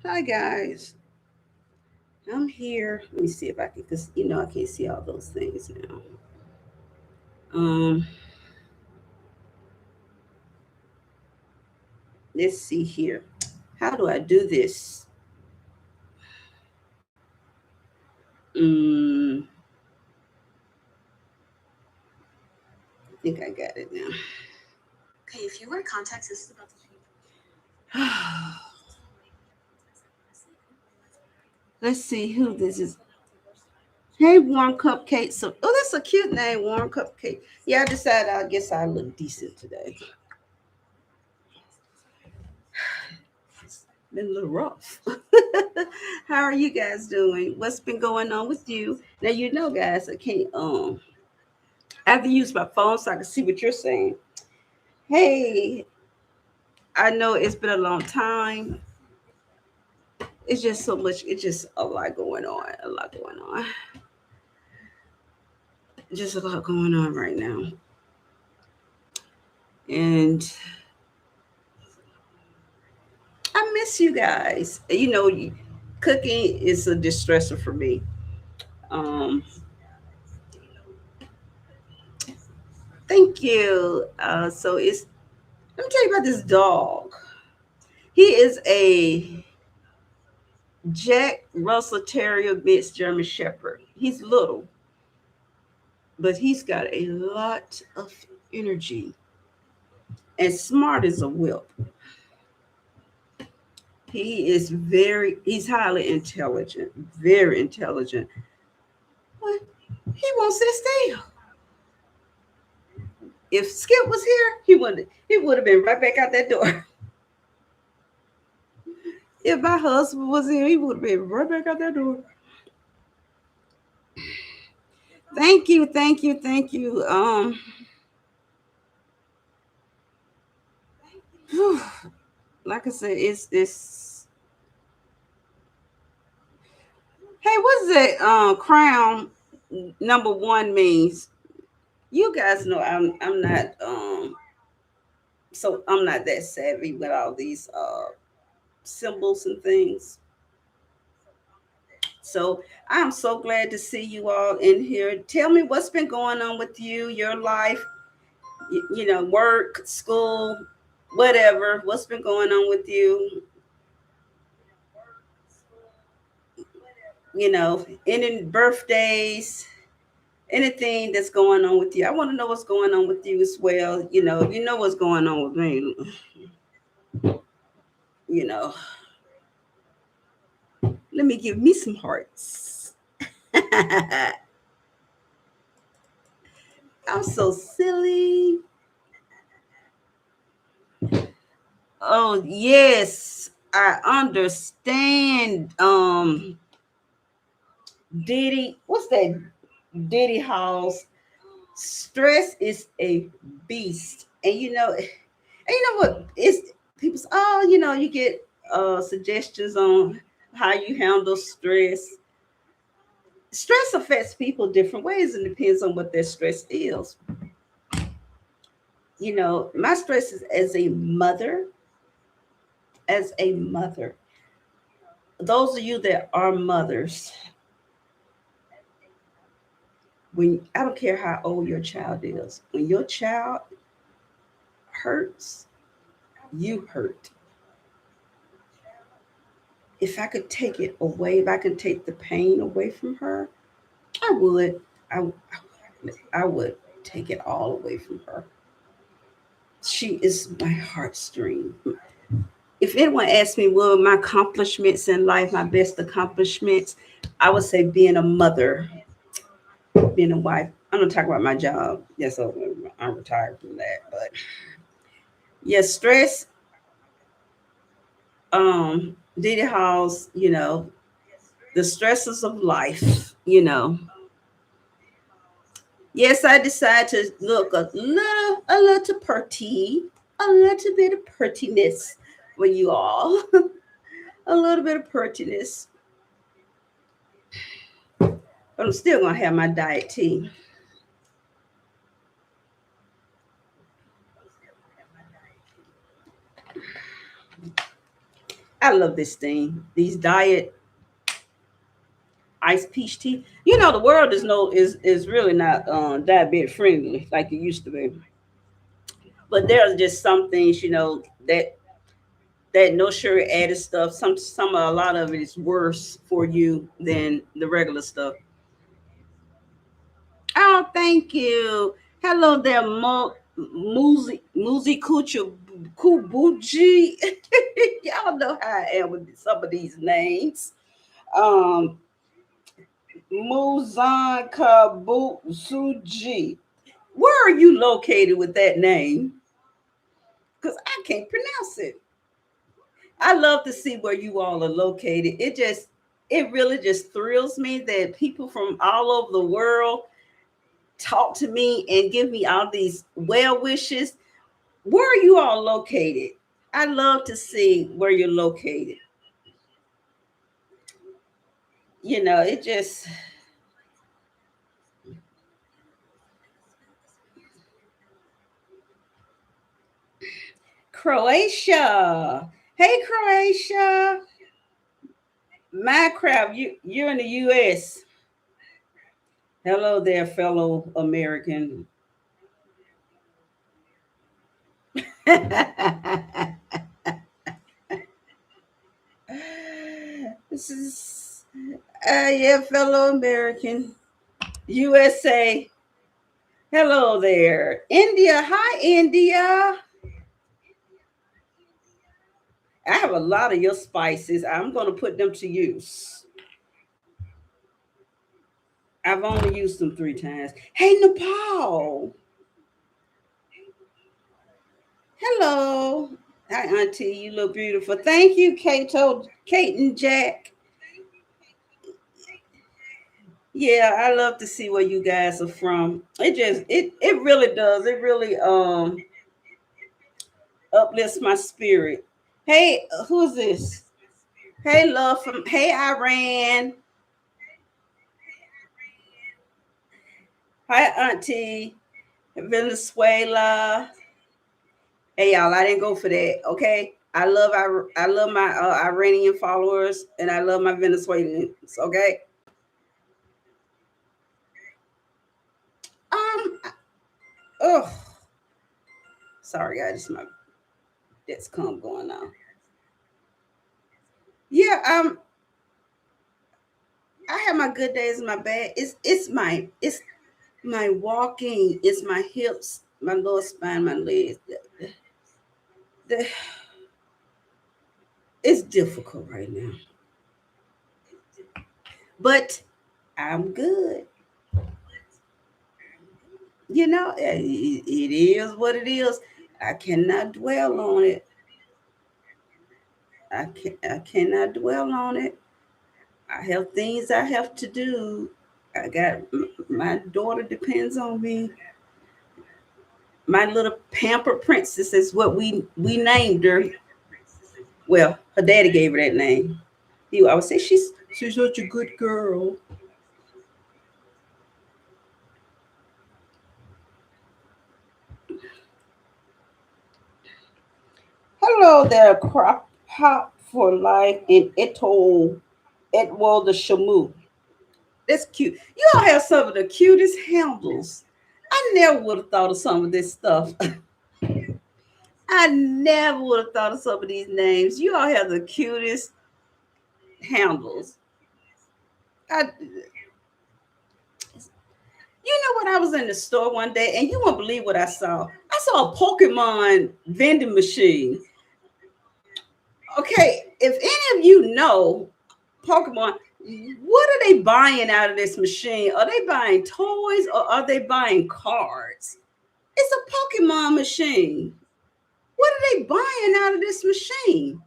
Hi guys, I'm here. Let me see if I can, because I can't see all those things now. Um, let's see here. How do I do this? Mm, I think I got it now. Okay, if you wear contacts, this is about to change. Let's see who this is. Hey, Warm Cupcake. So, oh, that's a cute name, Warm Cupcake. Yeah, I decided. I guess I look decent today. It's been a little rough. How are you guys doing? What's been going on with you? Now guys, I can't I have to use my phone so I can see what you're saying. Hey, I know it's been a long time. It's just so much. It's just a lot going on. A lot going on. Just a lot going on right now. And I miss you guys. Cooking is a distressor for me. Um, thank you. So it's let me tell you about this dog. He is a Jack Russell Terrier mixed German Shepherd. He's little, but he's got a lot of energy and smart as a whip. He's highly intelligent, very intelligent. But he won't sit still. If Skip was here, he would have been right back out that door. If my husband was here, he would have been right back out that door. Thank you, thank you, thank you. Whew, like I said, it's hey, what's that crown number one means? You guys know I'm not so I'm not that savvy with all these symbols and things. So I'm so glad to see you all in here. Tell me what's been going on with you, your life, work, school, whatever. What's been going on with you? Any birthdays, anything that's going on with you. I want to know what's going on with you as well. You know what's going on with me. You know, let me give me some hearts. I'm so silly. Oh yes, I understand. Diddy, what's that? Diddy House. Stress is a beast, and what? It's people say, oh, you get suggestions on how you handle stress. Stress affects people different ways and depends on what their stress is. My stress is as a mother. Those of you that are mothers, when I don't care how old your child is, when your child hurts, you hurt. If I could take it away, if I could take the pain away from her, I would. I, I would take it all away from her. She is my heartstring. If anyone asked me what were my accomplishments in life, my best accomplishments, I would say being a mother, being a wife. I'm gonna talk about my job. Yes, I'm retired from that, but yes, stress. Diddy House, the stresses of life. Yes, I decided to look a little pretty, a little bit of prettiness for you all, a little bit of prettiness. But I'm still gonna have my diet tea. I love this thing. These diet iced peach tea. You know, the world is really not diabetic friendly like it used to be. But there's just some things, that no sugar added stuff. Some a lot of it is worse for you than the regular stuff. Oh, thank you. Hello there, Muzi Kubuji. Y'all know how I am with some of these names. Um, Muzan Kabusuji. Where are you located with that name? Because I can't pronounce it. I love to see where you all are located. It really just thrills me that people from all over the world talk to me and give me all these well wishes. Where are you all located? I love to see where you're located. It just Croatia. Hey, Croatia. Minecraft, you're in the US. Hello there, fellow American. This is yeah, fellow American. USA. Hello there. India. Hi, India. I have a lot of your spices. I'm going to put them to use. I've only used them 3 times. Hey, Nepal. Hello. Hi, Auntie. You look beautiful. Thank you, Kate and Jack. Yeah, I love to see where you guys are from. It really does. It really uplifts my spirit. Hey, who's this? Hey, love from Hey, Iran. Hi, Auntie. Venezuela. Hey, y'all, I didn't go for that. Okay, I love my Iranian followers, and I love my Venezuelans. Okay. Um. Oh, sorry, guys. My that's come going on. Yeah. I have my good days and my bad. It's my walking. It's my hips, my lower spine, my legs. The- it's difficult right now, but I'm good. It is what it is. I cannot dwell on it. I cannot dwell on it. I have things I have to do. I got my daughter depends on me. My little pamper princess is what we named her. Well, her daddy gave her that name. I would say she's such a good girl. Hello there, crop pop for life in Etwald the Shamu. That's cute. You all have some of the cutest handles. I never would have thought of some of this stuff. I never would have thought of some of these names. You all have the cutest handles. I, when I was in the store one day, and you won't believe what I saw. I saw a Pokemon vending machine. Okay, if any of you know Pokemon, what are they buying out of this machine? Are they buying toys or are they buying cards? It's a Pokemon machine. What are they buying out of this machine?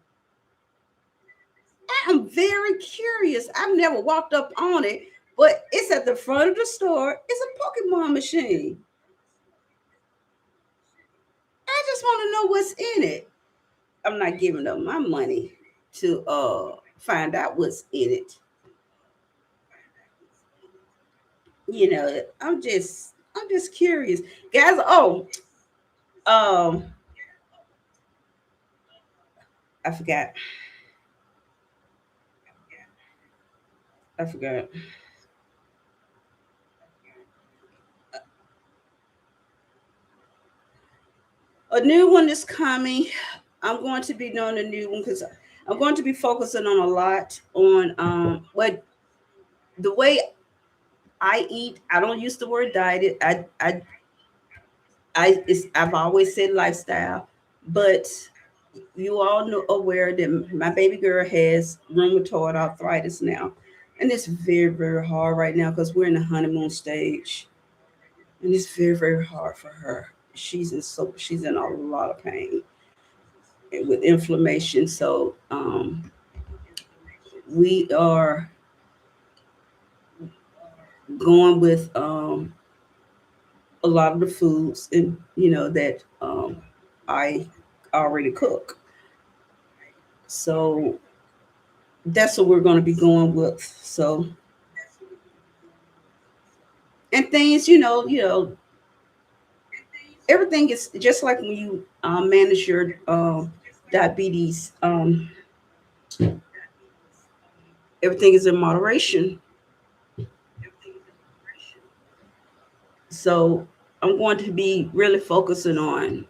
I am very curious. I've never walked up on it, but it's at the front of the store. It's a Pokemon machine. I just want to know what's in it. I'm not giving up my money to find out what's in it. I'm just curious. Guys, um I forgot. I forgot. A new one is coming. I'm going to be doing a new one because I'm going to be focusing on a lot on what the way I eat. I don't use the word diet. I've always said lifestyle, but you all know aware that my baby girl has rheumatoid arthritis now, and it's very hard right now because we're in the honeymoon stage, and it's very hard for her. She's in a lot of pain with inflammation. So we are going with a lot of the foods and that I already cook. So that's what we're going to be going with. So and things, everything is just like when you manage your diabetes. Everything is in moderation. So I'm going to be really focusing on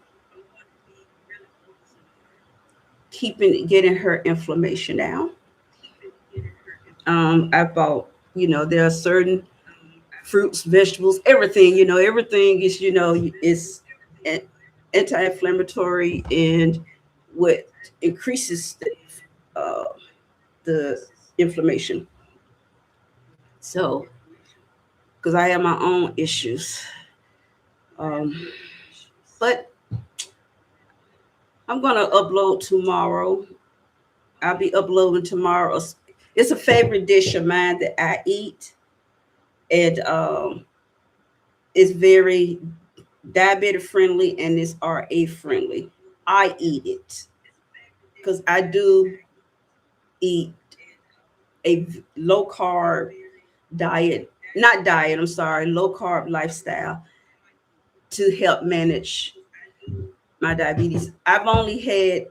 getting her inflammation down. I bought, there are certain fruits, vegetables, everything, everything is, is an- anti-inflammatory and what increases uh, the inflammation. So, because I have my own issues, um, but I'm gonna upload tomorrow. I'll be uploading tomorrow. It's a favorite dish of mine that I eat, and it's very diabetic friendly and it's RA friendly. I eat it because I do eat a low carb diet, not diet, I'm sorry, low carb lifestyle to help manage my diabetes. I've only had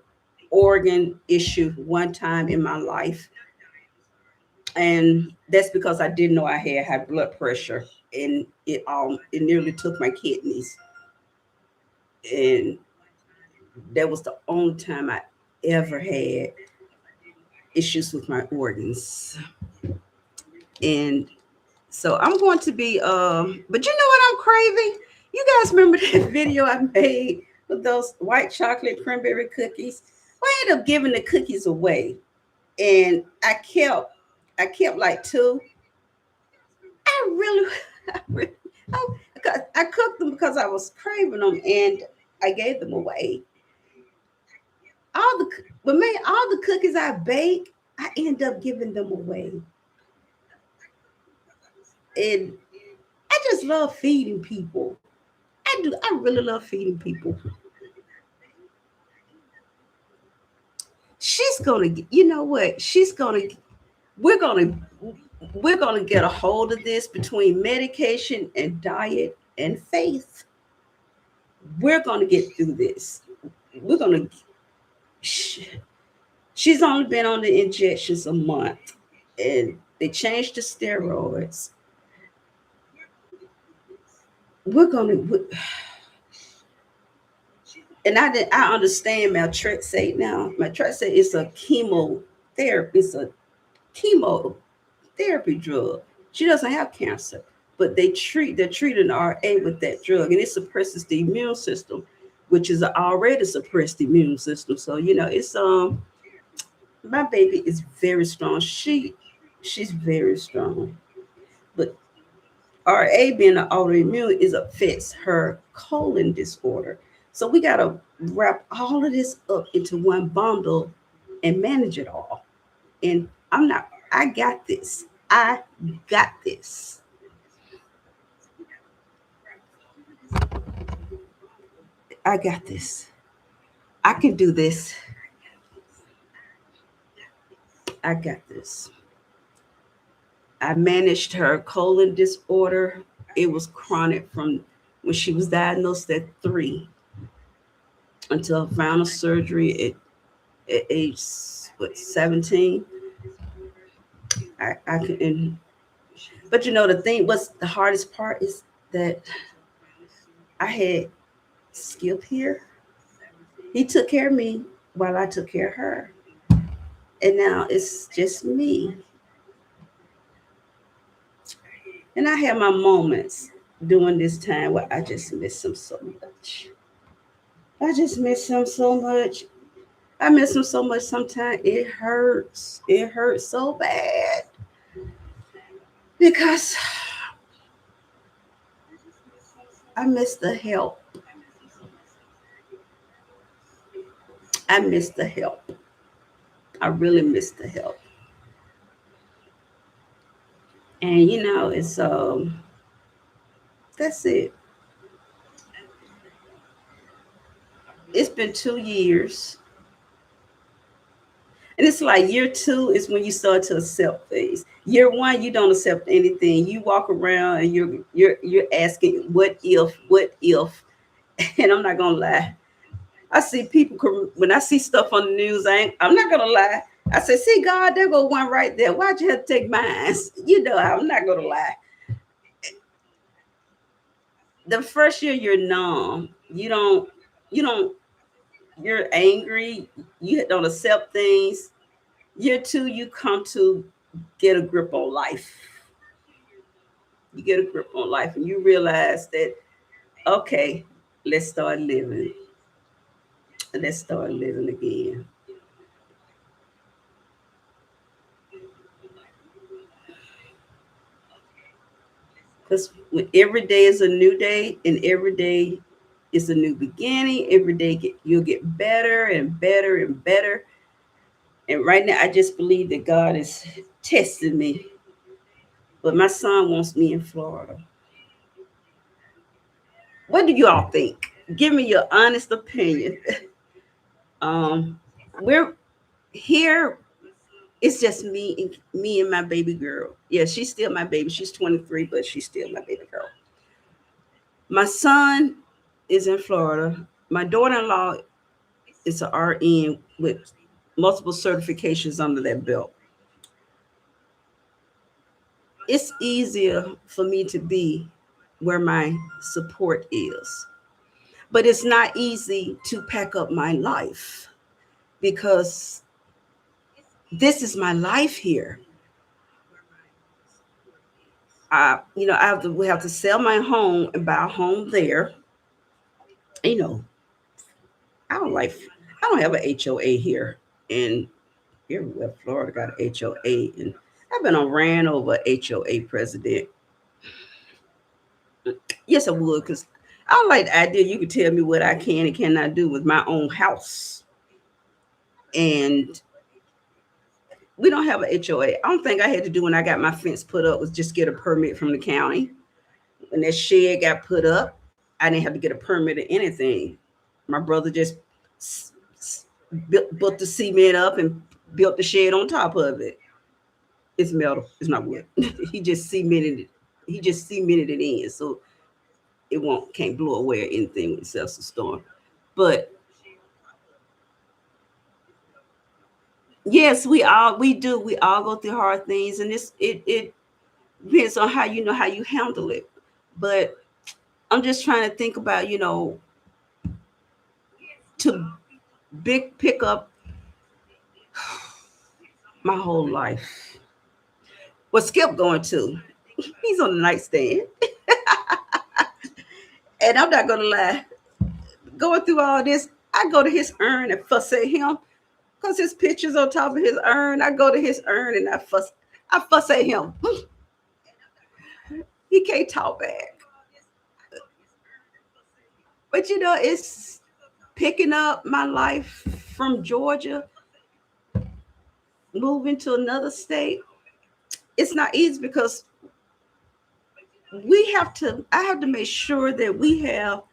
organ issue one time in my life, and that's because I didn't know I had high blood pressure, and it nearly took my kidneys, and that was the only time I ever had issues with my organs. And so I'm going to be but you know what I'm craving? You guys remember that video I made with those white chocolate cranberry cookies? Well, I ended up giving the cookies away. And I kept like two. I really I, really, I cooked them because I was craving them and I gave them away. But man, all the cookies I bake, I end up giving them away. And I just love feeding people. I do. I really love feeding people. She's gonna, you know what? We're gonna, we're gonna get a hold of this between medication and diet and faith. We're gonna get through this. We're gonna. She's only been on the injections a month, and they changed the steroids. We're gonna. And I understand maltrexate now. Maltrexate is a chemotherapy. It's a chemotherapy drug. She doesn't have cancer, but they're treating RA with that drug, and it suppresses the immune system, which is an already suppressed immune system. So it's my baby is very strong. She's very strong, but RA being an autoimmune is affects her colon disorder. So we gotta wrap all of this up into one bundle and manage it all. And I got this. I got this. I got this. I can do this. I got this. I managed her colon disorder. It was chronic from when she was diagnosed at 3 until final surgery at age 17. I can, but you know, the thing, what's the hardest part is that I had Skip here. He took care of me while I took care of her. And now it's just me. And I have my moments during this time where I just miss him so much. I just miss him so much. I miss him so much sometimes it hurts. It hurts so bad. Because I miss the help. I miss the help. I really miss the help. And you know, that's it. It's been 2 years. And it's like year two is when you start to accept things. Year one, you don't accept anything. You walk around and you're asking what if, and I'm not gonna lie. I see people when I see stuff on the news. I'm not gonna lie. I say, see, God, there go one right there. Why'd you have to take mine? You know, I'm not gonna lie. The first year you're numb. You don't. You're angry. You don't accept things. Year two, you come to get a grip on life. You get a grip on life, and you realize that okay, let's start living. Let's start living again. Because every day is a new day, and every day is a new beginning. Every day you'll get better and better and better. And right now, I just believe that God is testing me. But my son wants me in Florida. What do you all think? Give me your honest opinion. Um, we're here. It's just me and my baby girl. Yeah, she's still my baby. She's 23, but she's still my baby girl. My son is in Florida. My daughter-in-law is an RN with multiple certifications under that belt. It's easier for me to be where my support is. But it's not easy to pack up my life because this is my life here. We have to sell my home and buy a home there. You know, I don't like, I don't have an HOA here, and everywhere Florida got an HOA, and I've been on ran over HOA president. Yes, I would, because I don't like the idea you can tell me what I can and cannot do with my own house. And we don't have an HOA. I don't think I had to do when I got my fence put up was just get a permit from the county. When that shed got put up, I didn't have to get a permit or anything. My brother just built the cement up and built the shed on top of it. It's metal. It's not wood. he just cemented it. He just cemented it in, so it won't can't blow away or anything when it sells a storm. But yes, we all go through hard things, and it depends on how you know how you handle it. But I'm just trying to think about to big pick up my whole life. What Skip going to? He's on the nightstand, and I'm not gonna lie. Going through all this, I go to his urn and fuss at him because his picture's on top of his urn. I go to his urn and I fuss at him. He can't talk back. But it's picking up my life from Georgia, moving to another state. It's not easy because I have to make sure that we have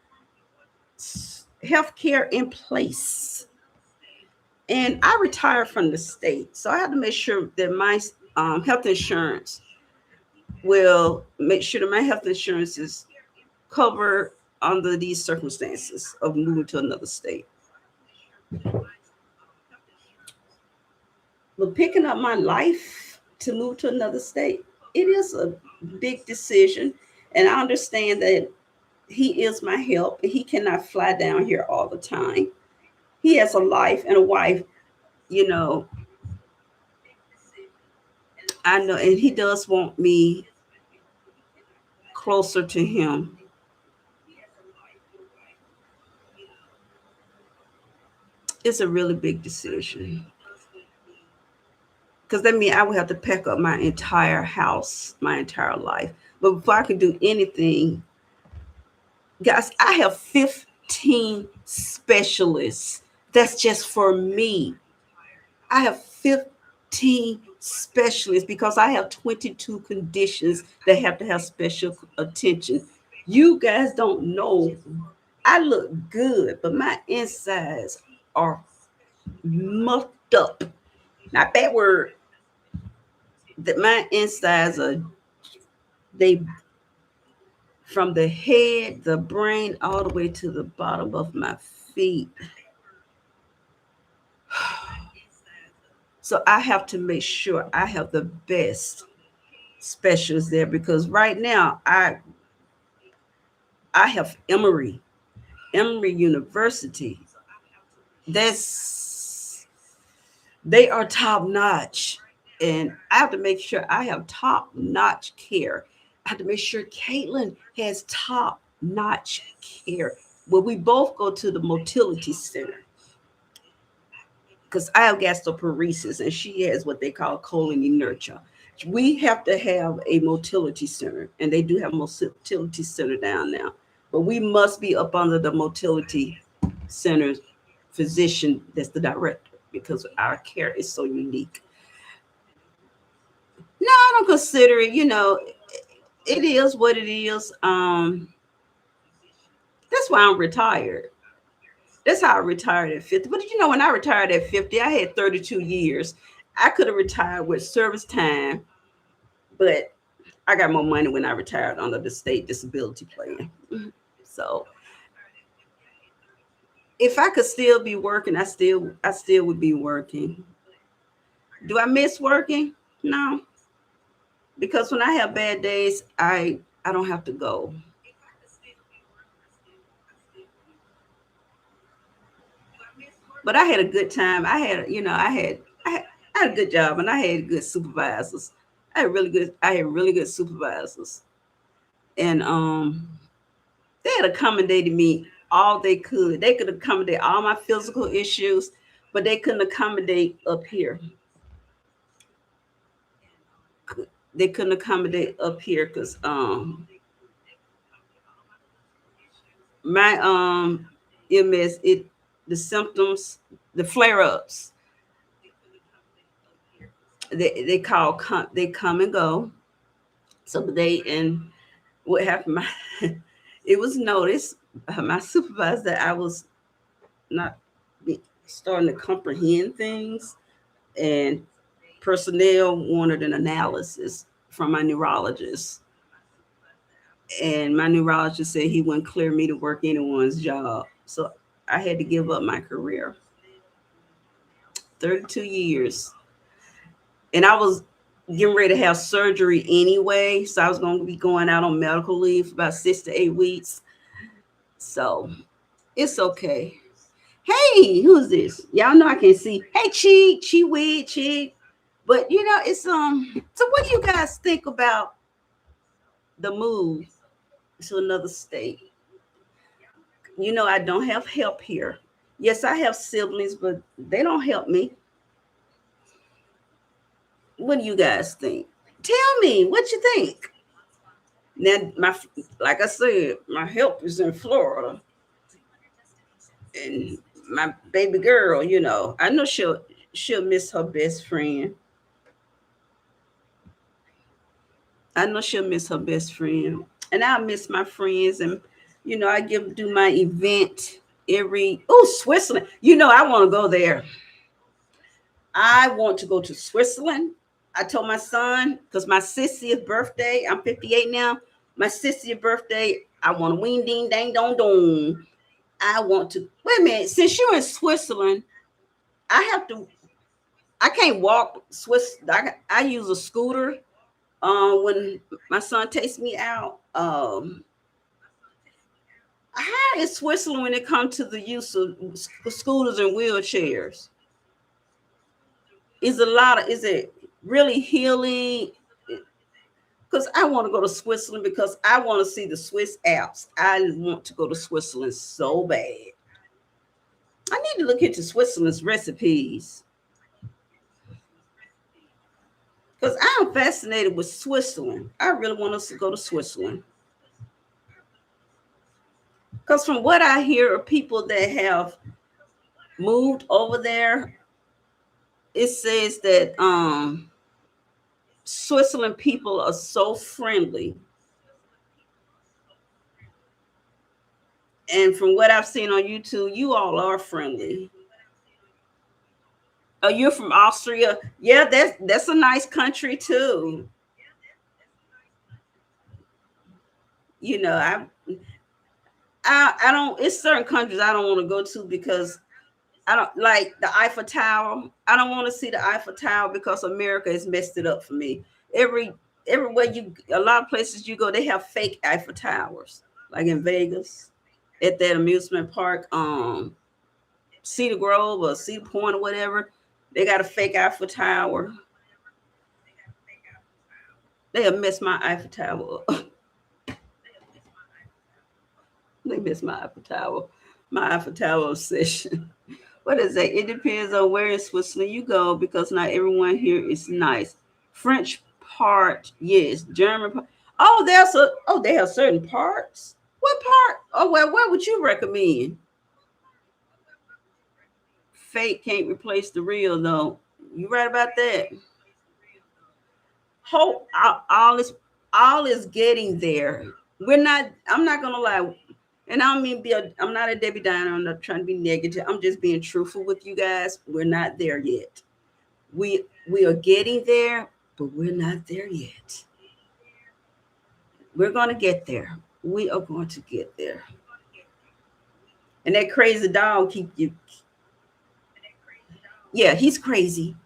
health care in place. And I retired from the state, so I have to make sure that my health insurance will make sure that my health insurance is covered under these circumstances of moving to another state. But picking up my life, to move to another state. It is a big decision, and I understand that he is my help. He cannot fly down here all the time. He has a life and a wife, you know. I know, and he does want me closer to him. It's a really big decision because that means I would have to pack up my entire house, my entire life. But before I can do anything, guys, I have 15 specialists. That's just for me. I have 15 specialists because I have 22 conditions that have to have special attention. You guys don't know. I look good, but my insides are mucked up. Not that word. That my insides are, they, from the head, the brain, all the way to the bottom of my feet. So I have to make sure I have the best specialists there because right now I have Emory University. That's, they are top notch, and I have to make sure I have top notch care. I have to make sure Caitlin has top notch care. Well, we both go to the motility center because I have gastroparesis and she has what they call colon inertia. We have to have a motility center, and they do have a motility center down now. But we must be up under the motility center's physician that's the director because our care is so unique. No, I don't consider it, it is what it is. That's why I'm retired. That's how I retired at 50. But when I retired at 50, I had 32 years. I could have retired with service time, but I got more money when I retired under the state disability plan. So if I could still be working, I still would be working. Do I miss working? No, because when I have bad days, I don't have to go. But I had a good time. I had a good job, and I had good supervisors. I had really good supervisors, and they had accommodated me all they could. They could accommodate all my physical issues, but they couldn't accommodate up here. They couldn't accommodate up here because my MS, the symptoms, the flare ups, they come and go. So and what happened? It was noticed by my supervisor that I was not starting to comprehend things, and personnel wanted an analysis from my neurologist, and my neurologist said he wouldn't clear me to work anyone's job. So I had to give up my career. 32 years. And I was getting ready to have surgery anyway. So I was going to be going out on medical leave for about 6 to 8 weeks. So it's okay. Hey, who's this? Y'all know I can't see. Hey, Chi Weed, Chi. But it's so what do you guys think about the move to another state? I don't have help here. Yes, I have siblings, but they don't help me. What do you guys think? Tell me what you think. Now, like I said, my help is in Florida, and my baby girl. I know she'll miss her best friend. I know she'll miss her best friend, and I'll miss my friends. And I do my event every. Oh, Switzerland! I want to go there. I want to go to Switzerland. I told my son because my 60th birthday. I'm 58 now. My 60th birthday. I want to wing ding dang dong dong. I want to wait a minute. Since you're in Switzerland, I have to. I can't walk Swiss. I use a scooter. When my son takes me out, how is Switzerland when it comes to the use of scooters and wheelchairs? Is it really healing? Because I want to go to Switzerland because I want to see the Swiss Alps. I want to go to Switzerland so bad. I need to look into Switzerland's recipes because I'm fascinated with Switzerland. I really want us to go to Switzerland because from what I hear of people that have moved over there, it says that Switzerland people are so friendly. And from what I've seen on YouTube, you all are friendly. Oh, you're from Austria? Yeah, that's a nice country too. You know, I don't. It's certain countries I don't want to go to because I don't like the Eiffel Tower. I don't want to see the Eiffel Tower because America has messed it up for me. Every everywhere a lot of places you go, they have fake Eiffel Towers, like in Vegas at that amusement park, Cedar Grove or Cedar Point or whatever. They got a fake Eiffel Tower. They have messed my Eiffel Tower up. They missed my Eiffel Tower obsession. What is that? It depends on where in Switzerland you go because not everyone here is nice. French part, yes. German part. Oh, they have certain parts. What part? Oh well, what would you recommend? Fake can't replace the real though. You right about that. Hope all is getting there. We're not. I'm not gonna lie. And I don't mean I'm not a Debbie Downer. I'm not trying to be negative. I'm just being truthful with you guys. We're not there yet. We are getting there, but we're not there yet. We're gonna get there. We are going to get there. And that crazy dog keep you. Yeah, he's crazy.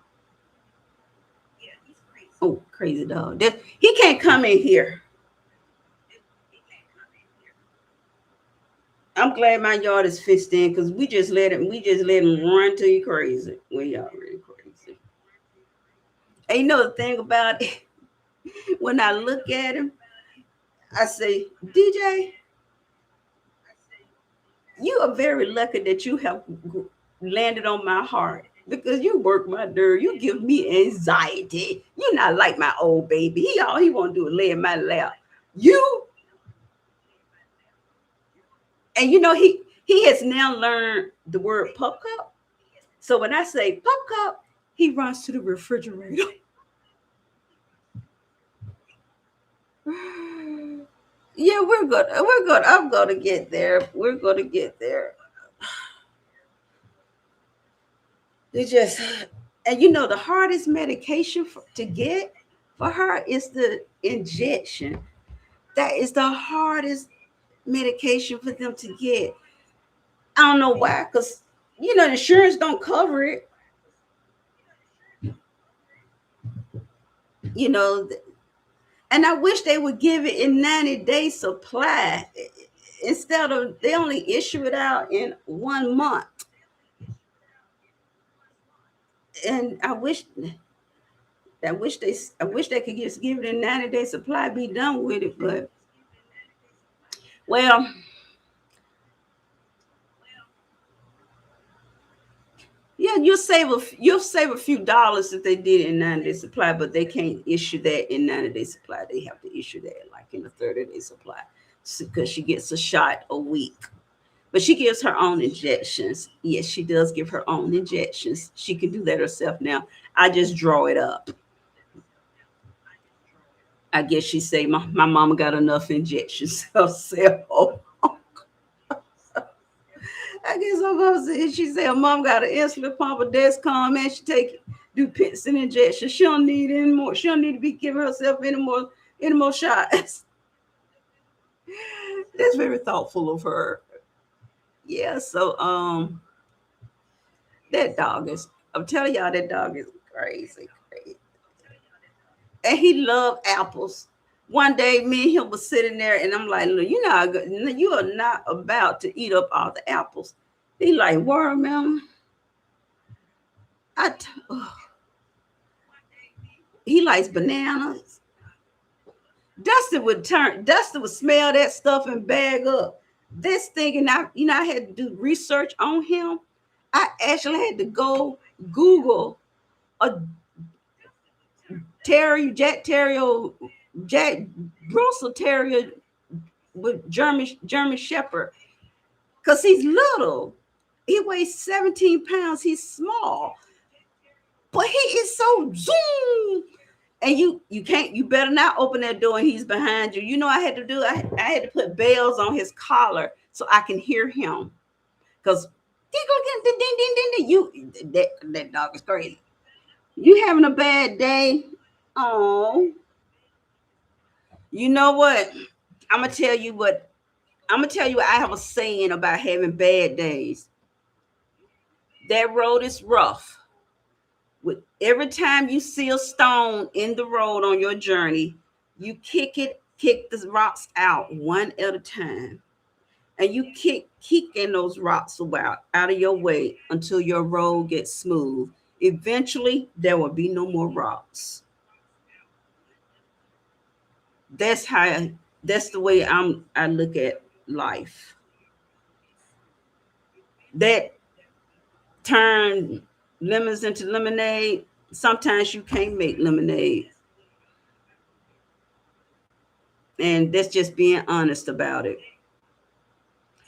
Oh, crazy dog. He can't come in here. I'm glad my yard is fenced in because we just let him run till you crazy. We already crazy. And you know the thing about it, when I look at him, I say, DJ, you are very lucky that you have landed on my heart because you work my nerve. You give me anxiety. You're not like my old baby. All he want to do is lay in my lap. You and you know he has now learned the word pup cup. So when I say pup cup, he runs to the refrigerator. Yeah, we're good. We're good. I'm gonna get there. We're gonna get there. They just and you know the hardest medication to get for her is the injection. That is the hardest medication for them to get. I don't know why, because you know insurance don't cover it. You know, and I wish they would give it in 90-day supply instead of they only issue it out in 1 month. And I wish they could just give it in 90-day supply, be done with it. But well, yeah, you'll save a few dollars if they did it in 90-day supply, but they can't issue that in 90-day supply. They have to issue that like in a 30-day supply because she gets a shot a week. But she gives her own injections. Yes, she does give her own injections. She can do that herself now. I just draw it up. I guess she say my mama got enough injections herself. I guess I'm gonna say she said her mom got an insulin pump, a Dexcom, and she do pits and injections. She don't need any more. She don't need to be giving herself any more shots. That's very thoughtful of her. Yeah. So that dog is. I'm telling y'all that dog is Crazy, crazy. And he loved apples. One day, me and him was sitting there, and I'm like, "Look, you are not about to eat up all the apples." He like watermelon. Oh, he likes bananas. Dustin would smell that stuff and bag up. This thing, and I had to do research on him. I actually had to go Google a Terrier, Jack Russell Terrier with German Shepherd, because he's little. He weighs 17 pounds. He's small, but he is so zoom. And you better not open that door and he's behind you. You know, I had to put bells on his collar so I can hear him. Because that dog is crazy. You having a bad day? Oh, you know what? I'm gonna tell you what. I'm gonna tell you. I have a saying about having bad days. That road is rough. With every time you see a stone in the road on your journey, you kick the rocks out one at a time, and you kicking those rocks out of your way until your road gets smooth. Eventually, there will be no more rocks. That's how. That's the way I look at life. That turn lemons into lemonade. Sometimes you can't make lemonade, and that's just being honest about it.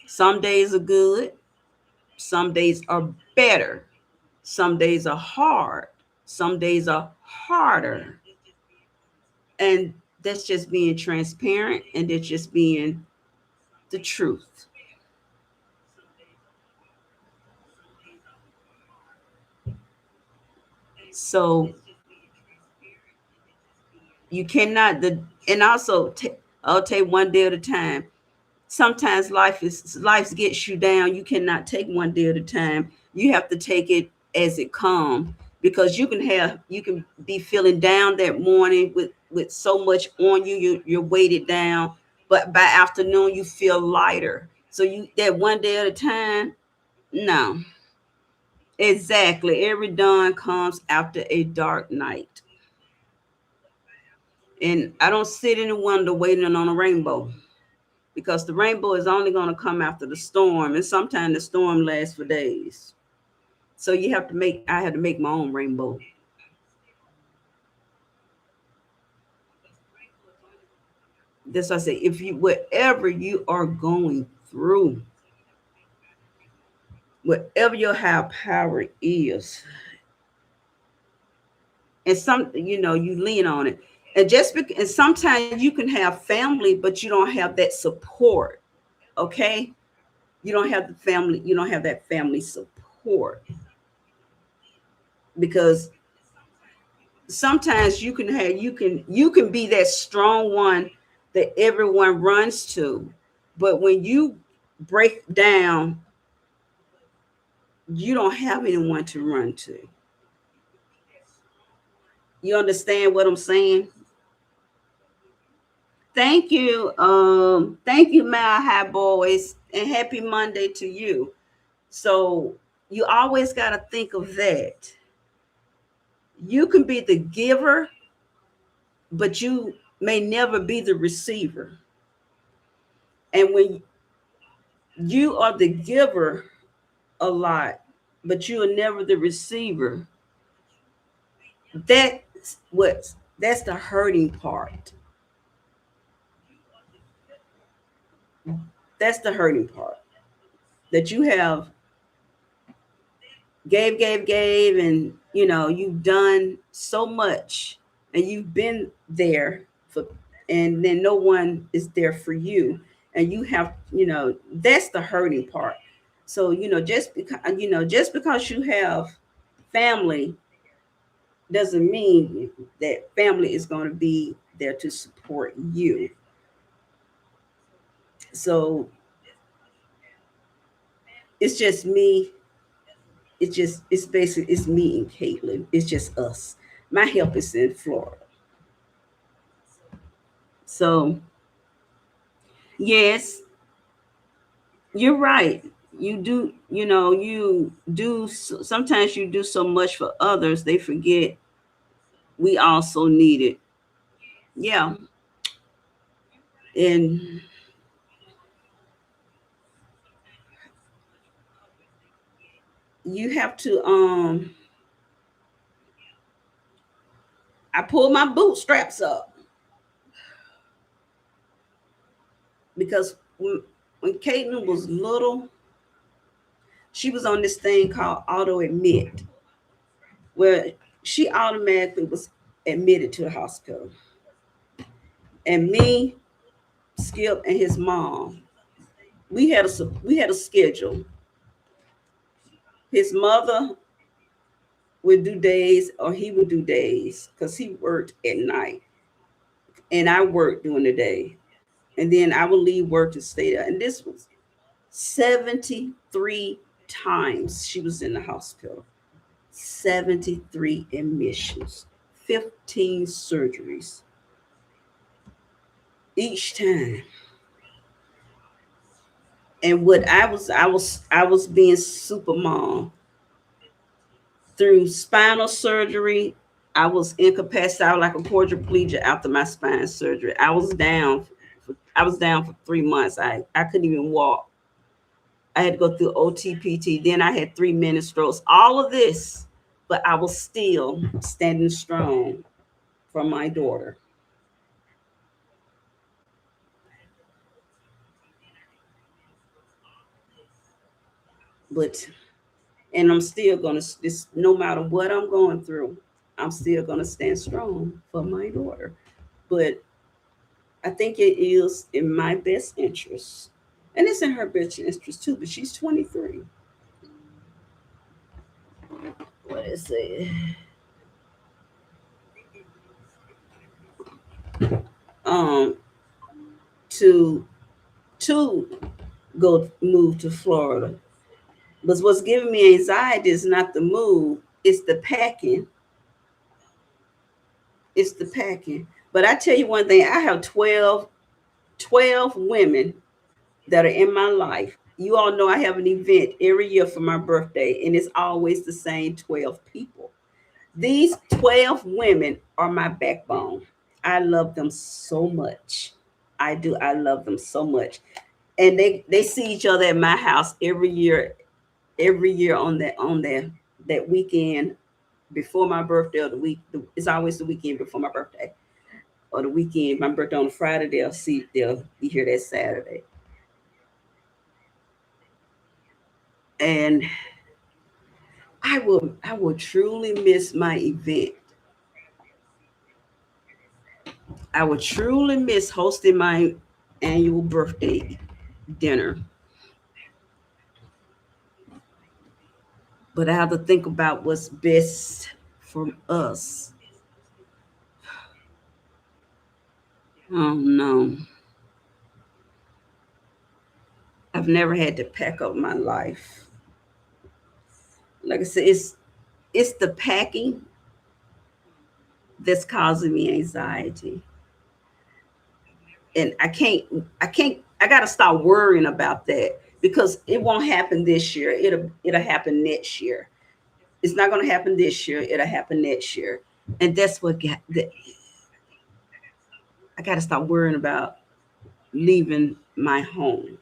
Some days are good, some days are better, some days are hard, some days are harder. And that's just being transparent, and that's just being the truth. So you cannot the and also I'll take one day at a time. Sometimes life gets you down. You cannot take one day at a time. You have to take it as it comes, because you can be feeling down that morning with so much on you, you're weighted down, but by afternoon you feel lighter. So you that one day at a time. No, exactly. Every dawn comes after a dark night. And I don't sit in the window waiting on a rainbow, because the rainbow is only going to come after the storm, and sometimes the storm lasts for days. So I had to make my own rainbow. That's why I say, if you whatever you are going through, whatever your higher power is, and you lean on it. And sometimes you can have family, but you don't have that support. Okay, you don't have that family support, because sometimes you can be that strong one that everyone runs to, but when you break down, you don't have anyone to run to. You understand what I'm saying? Thank you, Mile High Boys, and happy Monday to you. So you always got to think of that. You can be the giver, but you may never be the receiver. And when you are the giver a lot, but you are never the receiver, that's the hurting part. That's the hurting part. That you have gave, and you've done so much, and you've been there for, and then no one is there for you, and that's the hurting part. So just because you have family doesn't mean that family is going to be there to support you. So it's just me it's basically it's me and Caitlin. It's just us. My help is in Florida. So yes, you're right. You do, you do. Sometimes you do so much for others, they forget we also need it. Yeah, and you have to. I pulled my bootstraps up because when Caitlin was little, she was on this thing called auto admit, where she automatically was admitted to the hospital. And me, Skip, and his mom, we had a schedule. His mother would do days, or he would do days, because he worked at night, and I worked during the day. And then I would leave work to stay there. And this was 73 times she was in the hospital, 73 admissions, 15 surgeries each time. And what I was being super mom through spinal surgery. I was incapacitated. I was like a quadriplegic after my spine surgery. I was down for 3 months. I couldn't even walk. I had to go through OTPT. Then I had 3 minute strokes. All of this, but I was still standing strong for my daughter. But and I'm still gonna this no matter what I'm going through, I'm still gonna stand strong for my daughter. But I think it is in my best interest. And it's in her best interest too, but she's 23. What is it? Um, to to go move to Florida. But what's giving me anxiety is not the move, it's the packing. It's the packing. But I tell you one thing, I have 12 women that are in my life. You all know I have an event every year for my birthday, and it's always the same 12 people. These 12 women are my backbone. I love them so much. I do. I love them so much. And they see each other at my house every year on that weekend before my birthday, or the week. It's always the weekend before my birthday, or the weekend. My birthday on Friday. They'll be here that Saturday. And I will truly miss my event. I would truly miss hosting my annual birthday dinner. But I have to think about what's best for us. Oh no. I've never had to pack up my life. Like I said, it's the packing that's causing me anxiety. And I gotta stop worrying about that, because it won't happen this year. It'll happen next year. It's not gonna happen this year, it'll happen next year. And that's what got that. I gotta stop worrying about leaving my home.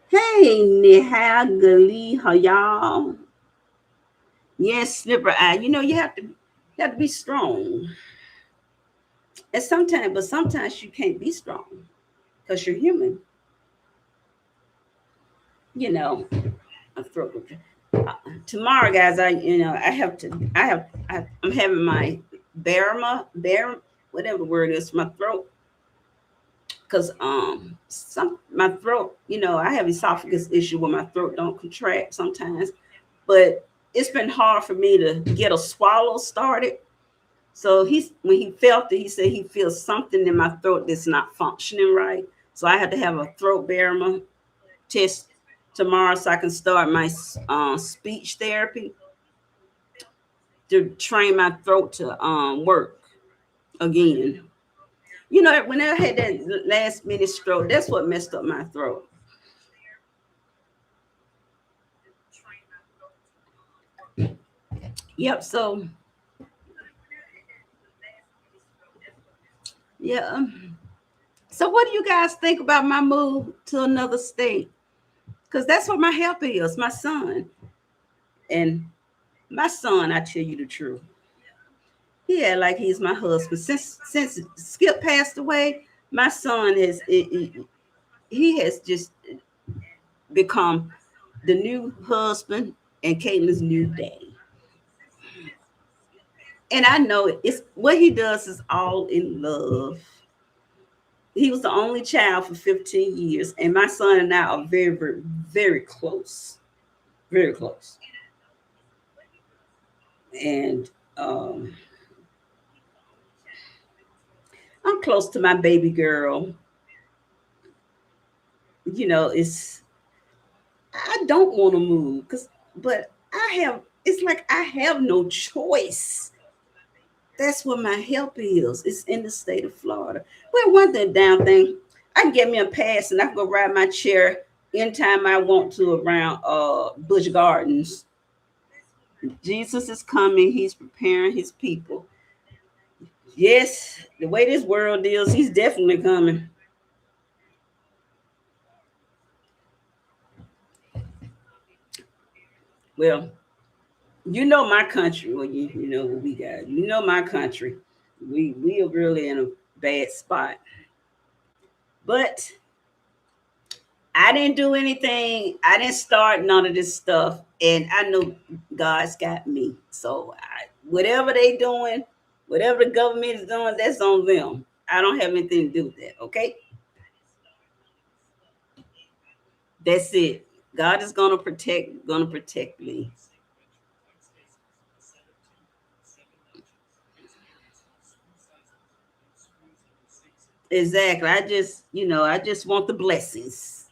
Hey, Nihagali, how y'all? Yes, Snipper Eye. You have to be strong. And sometimes you can't be strong because you're human. You know, my throat. Tomorrow, guys, I'm having my whatever the word is, my throat, because some my throat. I have esophagus issue where my throat don't contract sometimes, but it's been hard for me to get a swallow started. So when he felt it, he said he feels something in my throat that's not functioning right. So I had to have a throat barrier test tomorrow so I can start my speech therapy to train my throat to work again. You know, when I had that last minute stroke, that's what messed up my throat. Yep. So yeah. So what do you guys think about my move to another state? Because that's what my help is, my son. And my son, I tell you the truth. Yeah, like he's my husband. Since Skip passed away, my son he has just become the new husband and Caitlin's new daddy. And I know it's what he does is all in love. He was the only child for 15 years, and my son and I are very, very, very close, very close. And um, I'm close to my baby girl. You know, I don't want to move but I have. It's like I have no choice. That's what my help is. It's in the state of Florida. Well, one thing damn thing, I can get me a pass and I can go ride my chair anytime I want to around Busch Gardens. Jesus is coming. He's preparing his people. Yes, the way this world is, he's definitely coming. Well, you know my country. Well, you know what we got. You know my country. We are really in a bad spot. But I didn't do anything. I didn't start none of this stuff, and I know God's got me. So whatever they doing, whatever the government is doing, that's on them. I don't have anything to do with that. Okay, that's it. God is gonna protect me. Exactly. I just want the blessings.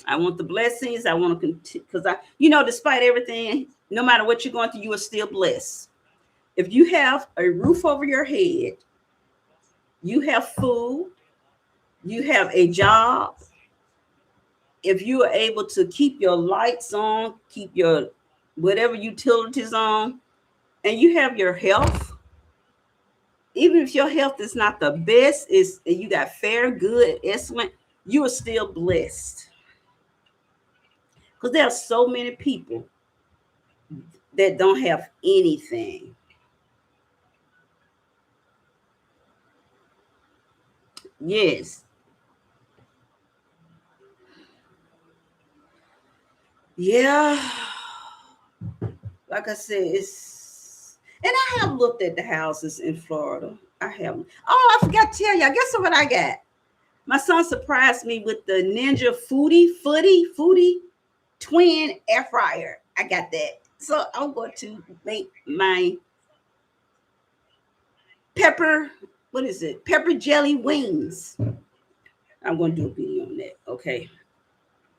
I want the blessings. I want to continue because despite everything, no matter what you're going through, you are still blessed. If you have a roof over your head, you have food, you have a job, if you are able to keep your lights on, keep your whatever utilities on, and you have your health, even if your health is not the best, is you got fair, good, excellent, you are still blessed. Because there are so many people that don't have anything. Yes. Yeah. Like I said, it's and I have looked at the houses in Florida. I have. Oh, I forgot to tell you. I guess what I got. My son surprised me with the Ninja Foodie twin air fryer. I got that. So I'm going to make my pepper. What is it? Pepper jelly wings. I'm going to do a video on that. Okay.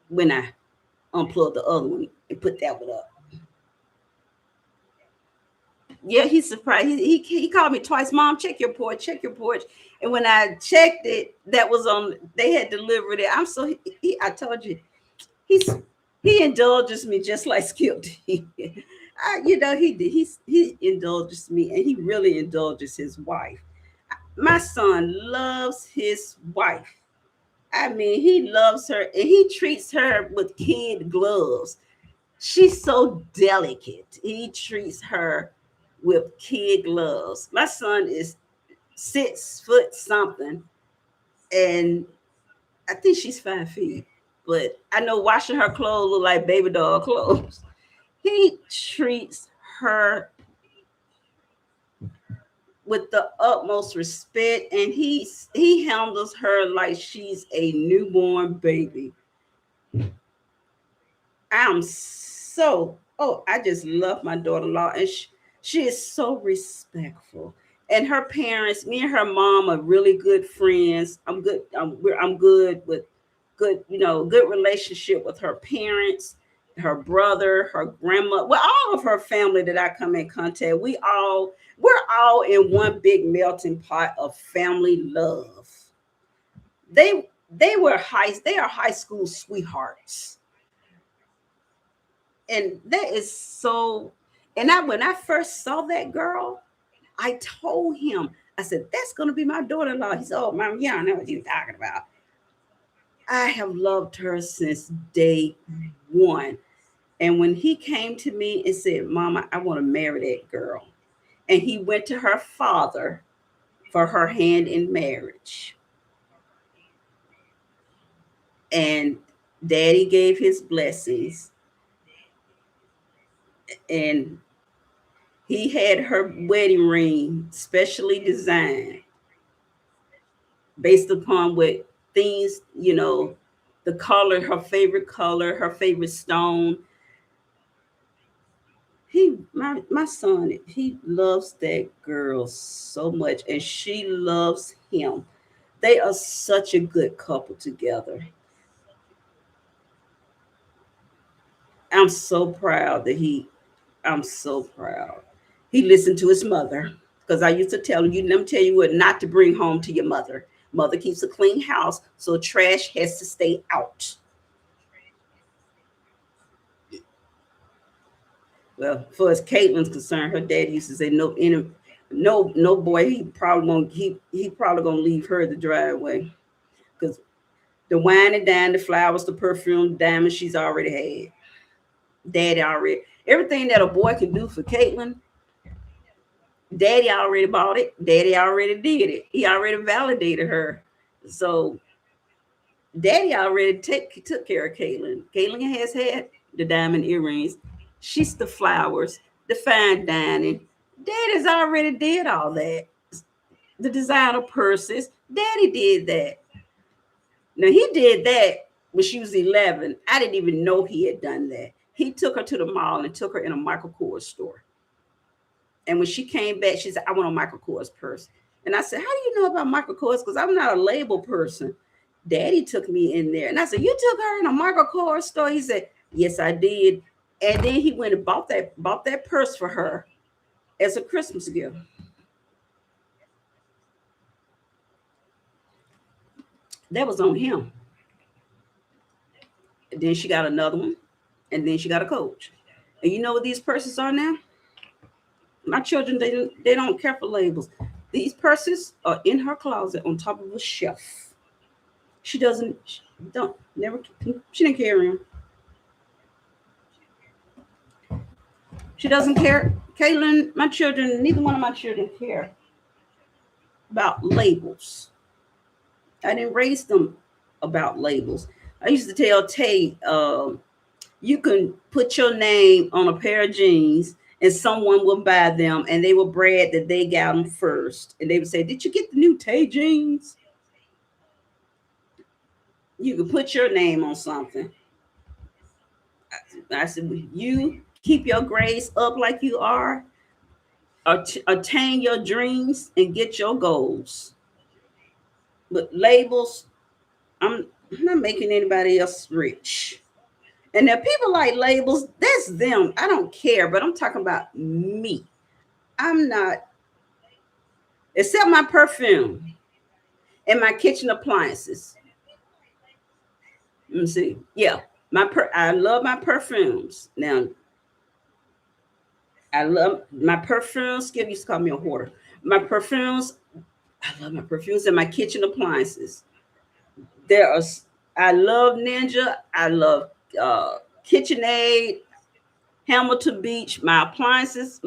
When I unplug the other one and put that one up. Yeah, he's surprised. He called me twice. Mom, check your porch. Check your porch. And when I checked it, that was on. They had delivered it. I told you, he's he indulges me just like Skip did. He did. He indulges me, and he really indulges his wife. My son loves his wife. I mean, he loves her, and he treats her with kid gloves. She's so delicate. He treats her with kid gloves. My son is 6 foot something, and I think she's 5 feet. But I know washing her clothes look like baby doll clothes. He treats her with the utmost respect, and he handles her like she's a newborn baby. I'm so I just love my daughter-in-law, and she is so respectful. And her parents, me and her mom are really good friends. I'm good. I'm good with. good, good relationship with her parents, her brother, her grandma, well, all of her family that I come in contact. We're all in one big melting pot of family love. They are high school sweethearts. And that is so, and I when I first saw that girl, I told him, I said, that's gonna be my daughter-in-law. He said, oh mom, yeah, I know what you're talking about. I have loved her since day one. And when he came to me and said, Mama, I want to marry that girl, and he went to her father for her hand in marriage, and daddy gave his blessings, and he had her wedding ring specially designed based upon what things, the color, her favorite stone. My son, he loves that girl so much, and she loves him. They are such a good couple together. I'm so proud that I'm so proud. He listened to his mother, because I used to tell him, let me tell you what not to bring home to your mother. Mother keeps a clean house, so trash has to stay out. Well, for as Caitlin's concerned, her dad used to say, no boy, he probably gonna leave her the driveway, because the wine and dine, the flowers, the perfume, the diamonds she's already had. Daddy already, everything that a boy can do for Caitlin, Daddy already bought it. Daddy already did it. He already validated her. So Daddy already took care of Caitlin. Caitlin has had the diamond earrings. She's the flowers, the fine dining. Daddy's already did all that. The designer purses. Daddy did that. Now he did that when she was 11. I didn't even know he had done that. He took her to the mall and took her in a Michael Kors store. And when she came back, she said, I want a Michael Kors purse. And I said, how do you know about Michael Kors? Because I'm not a label person. Daddy took me in there. And I said, you took her in a Michael Kors store? He said, yes, I did. And then he went and bought that purse for her as a Christmas gift. That was on him. And then she got another one. And then she got a Coach. And you know what these purses are now? My children, they don't care for labels. These purses are in her closet on top of a shelf. She doesn't, she didn't carry them. She doesn't care. Caitlin, my children, neither one of my children care about labels. I didn't raise them about labels. I used to tell Tay, you can put your name on a pair of jeans and someone will buy them and they will brag that they got them first. And they would say, did you get the new Tay jeans? You can put your name on something. I said, you keep your grades up like you are, attain your dreams and get your goals. But labels, I'm not making anybody else rich. And now people like labels, that's them. I don't care, but I'm talking about me. I'm not, except my perfume and my kitchen appliances. Let me see. Yeah, I love my perfumes. Now, I love my perfumes. Skip used to call me a hoarder. My perfumes, I love my perfumes and my kitchen appliances. There are, I love Ninja. I love KitchenAid, Hamilton Beach. My appliances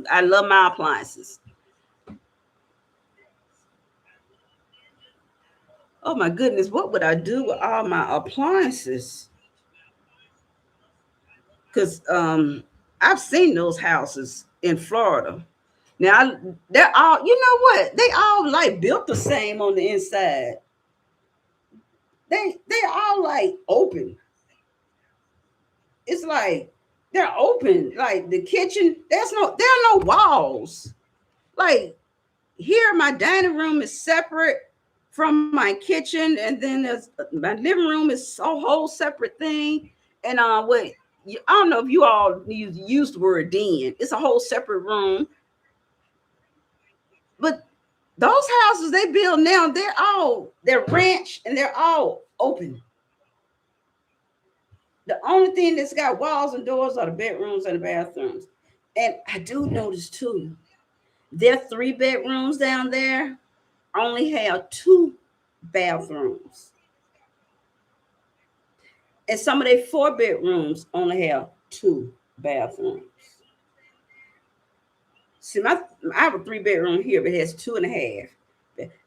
I love my appliances. Oh my goodness, what would I do with all my appliances? Because I've seen those houses in Florida. Now they're all, you know what? They all like built the same on the inside. They all like open. It's like they're open. Like the kitchen, there are no walls. Like here, my dining room is separate from my kitchen, and then there's my living room is a whole separate thing. And I don't know if you all use the word den. It's a whole separate room. But those houses they build now, they're ranch and they're all open. The only thing that's got walls and doors are the bedrooms and the bathrooms. And I do notice too, their 3 bedrooms down there only have 2 bathrooms. And some of their 4 bedrooms only have 2 bathrooms. See, I have a 3 bedroom here, but it has 2.5.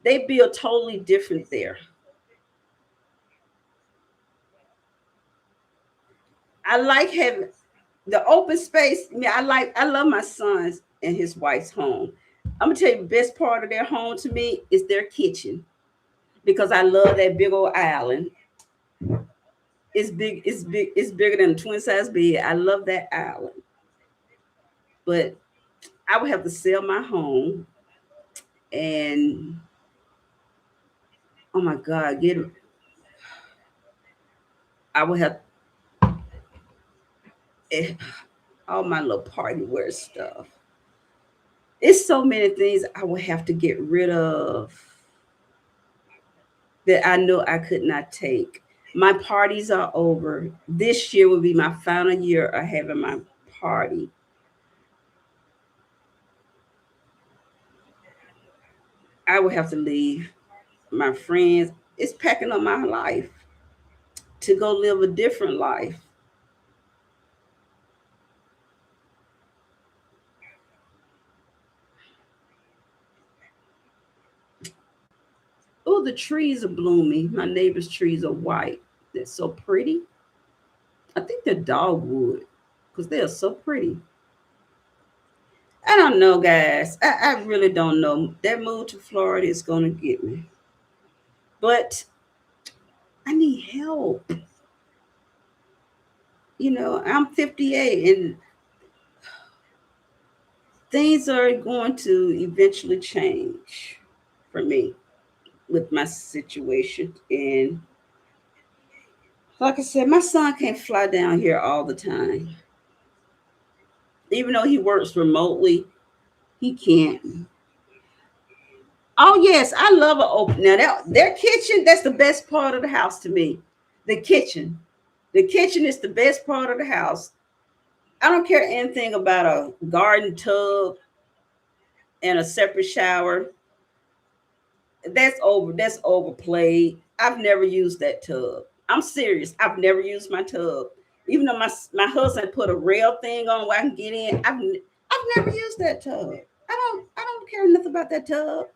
They build totally different there. I like having the open space. I mean, I love my sons and his wife's home. I'm gonna tell you the best part of their home to me is their kitchen because I love that big old island. It's big, it's big, it's bigger than a twin size bed. I love that island. But I would have to sell my home and oh my God, I would have eh, all my little party wear stuff. It's so many things I would have to get rid of that I know I could not take. My parties are over. This year will be my final year of having my party. I would have to leave my friends. It's packing up my life to go live a different life. Oh, the trees are blooming. My neighbor's trees are white. They're so pretty. I think they're dogwood because they are so pretty. I don't know, guys. I really don't know. That move to Florida is going to get me. But I need help. I'm 58 and things are going to eventually change for me with my situation. And like I said, my son can't fly down here all the time. Even though he works remotely, he can't. Oh yes, I love an open. Now their kitchen, that's the best part of the house to me. The kitchen. The kitchen is the best part of the house. I don't care anything about a garden tub and a separate shower. That's overplayed. I've never used that tub. I'm serious. I've never used my tub. Even though my husband put a rail thing on where I can get in, I've never used that tub. I don't care nothing about that tub.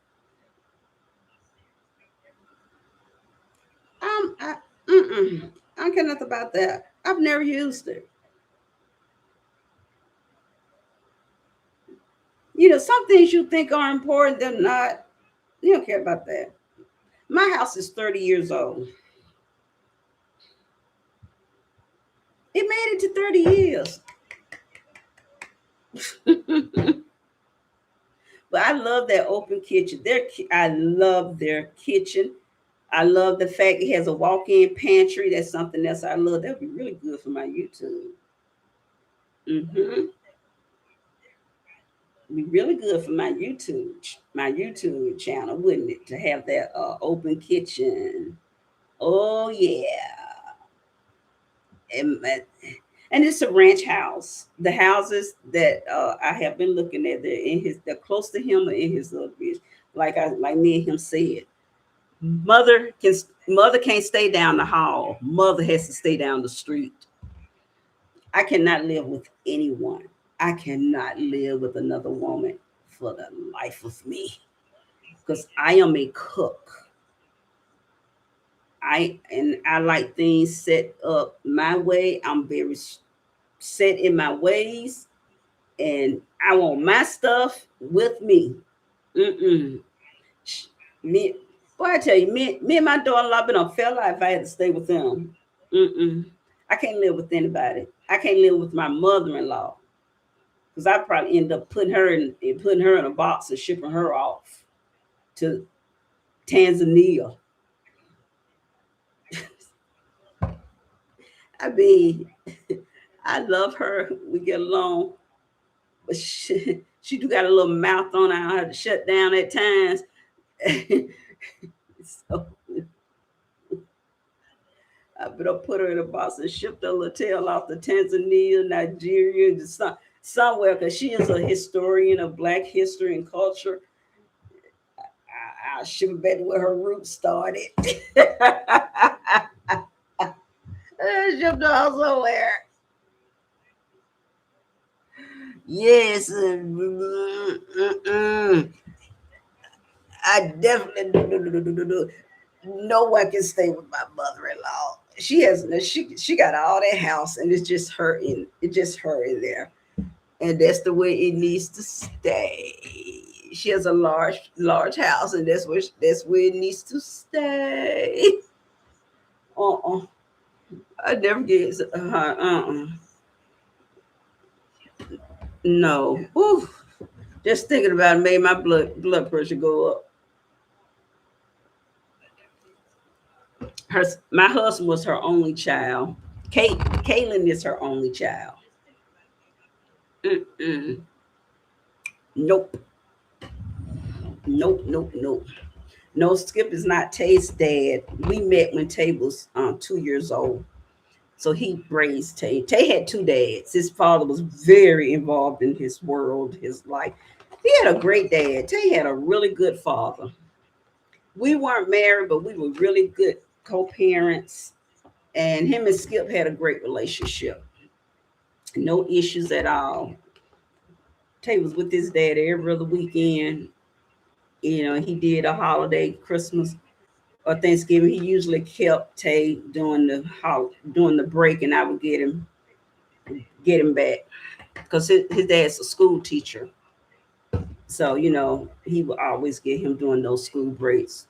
I mm-mm, I don't care nothing about that. I've never used it. Some things you think are important, they're not. You don't care about that. My house is 30 years old. It made it to 30 years. But I love that open kitchen. I love their kitchen. I love the fact it has a walk-in pantry. That's something else I love. That would be really good for my YouTube. Hmm. Be really good for my YouTube channel, wouldn't it? To have that open kitchen. Oh yeah, and, and it's a ranch house. The houses that I have been looking at, they're close to him or in his little bitch. Like me and him said, mother can't stay down the hall. Mother has to stay down the street. I cannot live with anyone. I cannot live with another woman for the life of me because I am a cook. I like things set up my way. I'm very set in my ways, and I want my stuff with me. Mm-mm. Me, boy, I tell you, me and my daughter-in-law been on fair life. I had to stay with them. Mm-mm. I can't live with anybody. I can't live with my mother-in-law because I probably end up putting her in a box and shipping her off to. Tanzania. I mean, I love her. We get along, but she do got a little mouth on her. I have to shut down at times. So I better put her in a box and ship the little tail off to Tanzania, Nigeria, to somewhere, because she is a historian of Black history and culture. I'll ship her back to where her roots started. Ship her somewhere. Yes. I definitely do. No one can stay with my mother-in-law. She has she got all that house, and it's just her in there, and that's the way it needs to stay. She has a large house, and that's where it needs to stay. Uh-uh. I never get no. Ooh, just thinking about it made my blood pressure go up. My husband was her only child. Kaylin is her only child. Mm-mm. Nope. Nope. Nope. Nope. No, Skip is not Tay's dad. We met when Tay was 2 years old. So he raised Tay. Tay had two dads. His father was very involved in his world, his life. He had a great dad. Tay had a really good father. We weren't married, but we were really good co-parents. And him and Skip had a great relationship. No issues at all. Tay was with his dad every other weekend. He did a holiday, Christmas or Thanksgiving. He usually kept Tay during the break, and I would get him back because his dad's a school teacher. So he would always get him during those school breaks.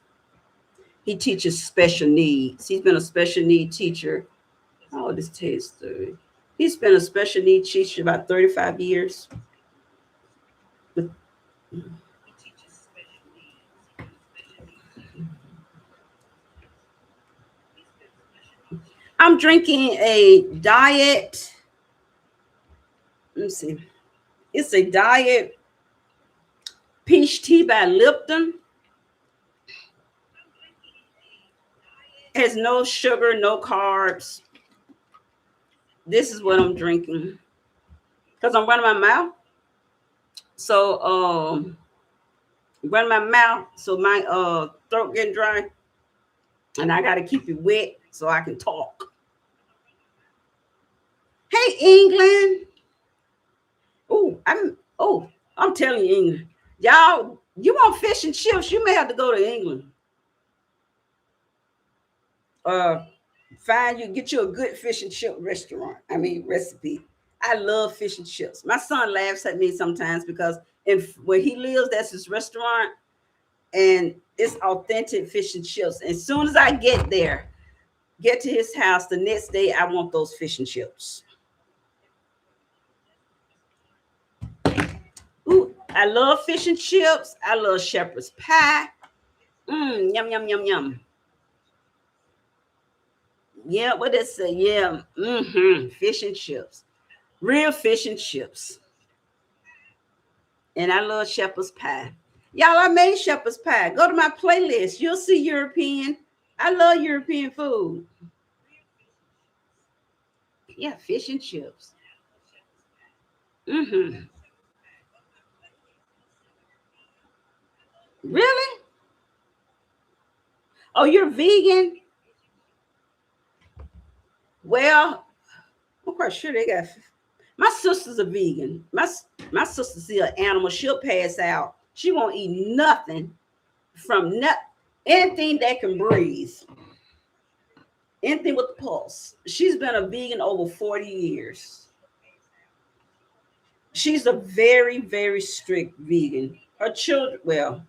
He teaches special needs. He's been a special need teacher. Oh, this Tay's 30. He's been a special needs teacher about 35 years. I'm drinking a diet. Let me see. It's a diet peach tea by Lipton. Has no sugar, no carbs. This is what I'm drinking because I'm running my mouth. So running my mouth, so my throat getting dry, and I got to keep it wet so I can talk. Hey, England. I'm telling you, England. Y'all, you want fish and chips, you may have to go to England. Get you a good fish and chip recipe. I love fish and chips. My son laughs at me sometimes because where he lives, that's his restaurant, and it's authentic fish and chips. As soon as I get to his house, the next day I want those fish and chips. Ooh, I love fish and chips. I love shepherd's pie. Yum, yum, yum, yum. Yeah, what did it say? Yeah, fish and chips. Real fish and chips. And I love shepherd's pie. Y'all, I made shepherd's pie. Go to my playlist. You'll see European. I love European food. Yeah, fish and chips. Mm-hmm. Really? Oh, you're vegan? Well, I'm quite sure they got. My sister's a vegan. My sister see an animal, she'll pass out. She won't eat nothing from anything that can breathe, anything with the pulse. She's been a vegan over 40 years. She's a very, very strict vegan. Her children, well,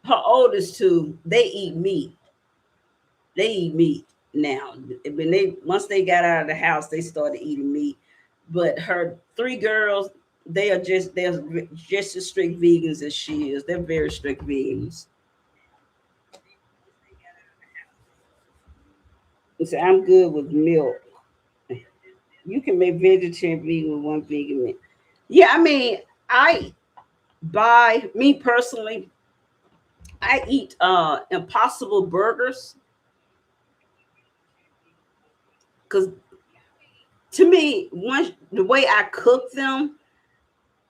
her oldest two, they eat meat. They eat meat now. Once they got out of the house, they started eating meat. But her three girls, they're just as strict vegans as she is. They're very strict vegans. and say I'm good with milk. You can make vegetarian vegan with one vegan meat. Yeah, I mean, I buy me personally. I eat Impossible Burgers because to me, once the way I cook them,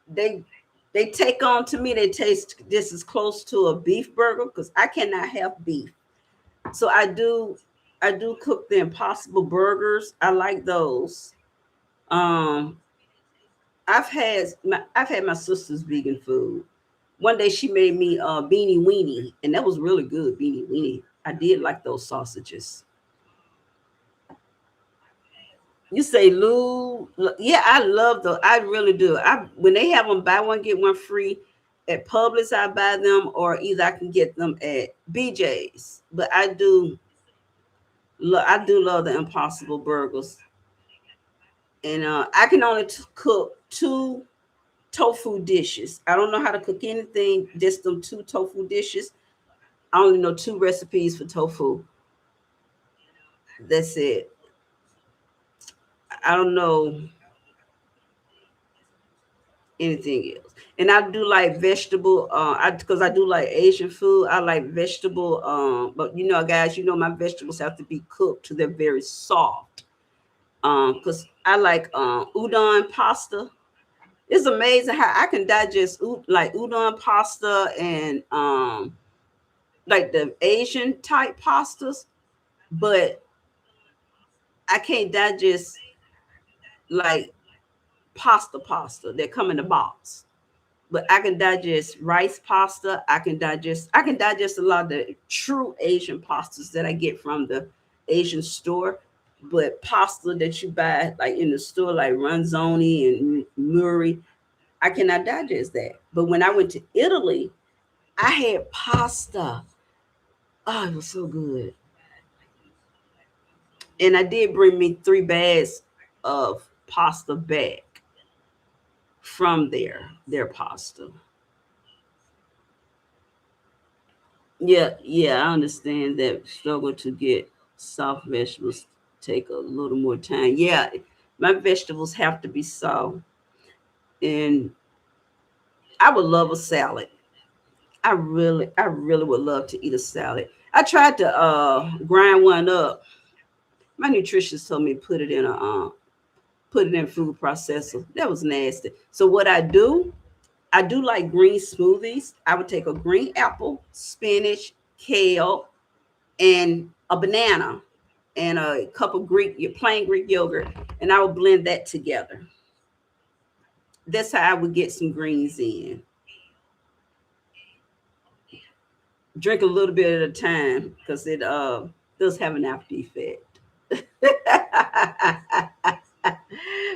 they they take on to me. They taste just as close to a beef burger because I cannot have beef. So I do cook the Impossible Burgers. I like those. Um, I've had my sister's vegan food. One day she made me beanie weenie, and that was really good. Beanie weenie. I did like those sausages. You say Lou? Yeah, I love those. I really do. I when they have them buy one get one free at Publix, I buy them, or either I can get them at BJ's. But I do love the Impossible Burgers, and I can only cook two tofu dishes. I don't know how to cook anything. Just them two tofu dishes. I only know two recipes for tofu. That's it. I don't know anything else. And I do like vegetable. I because I do like Asian food. I like vegetable. But guys, my vegetables have to be cooked to they're very soft. Because I like udon pasta. It's amazing how I can digest like udon pasta and like the Asian type pastas, but I can't digest like pasta that come in a box. But I can digest rice pasta. I can digest a lot of the true Asian pastas that I get from the Asian store. But pasta that you buy like in the store, like Ranzoni and Muri, I cannot digest that. But when I went to Italy, I had pasta. Oh, it was so good. And I did bring me 3 bags of pasta back from their pasta. Yeah, yeah, I understand that struggle to get soft vegetables take a little more time. Yeah, my vegetables have to be soft, and I would love a salad. I really would love to eat a salad. I tried to grind one up. My nutritionist told me to put it in food processor. That was nasty. So what I do like green smoothies. I would take a green apple, spinach, kale, and a banana and a cup of plain Greek yogurt, and I would blend that together. That's how I would get some greens in. Drink a little bit at a time because it does have an after effect.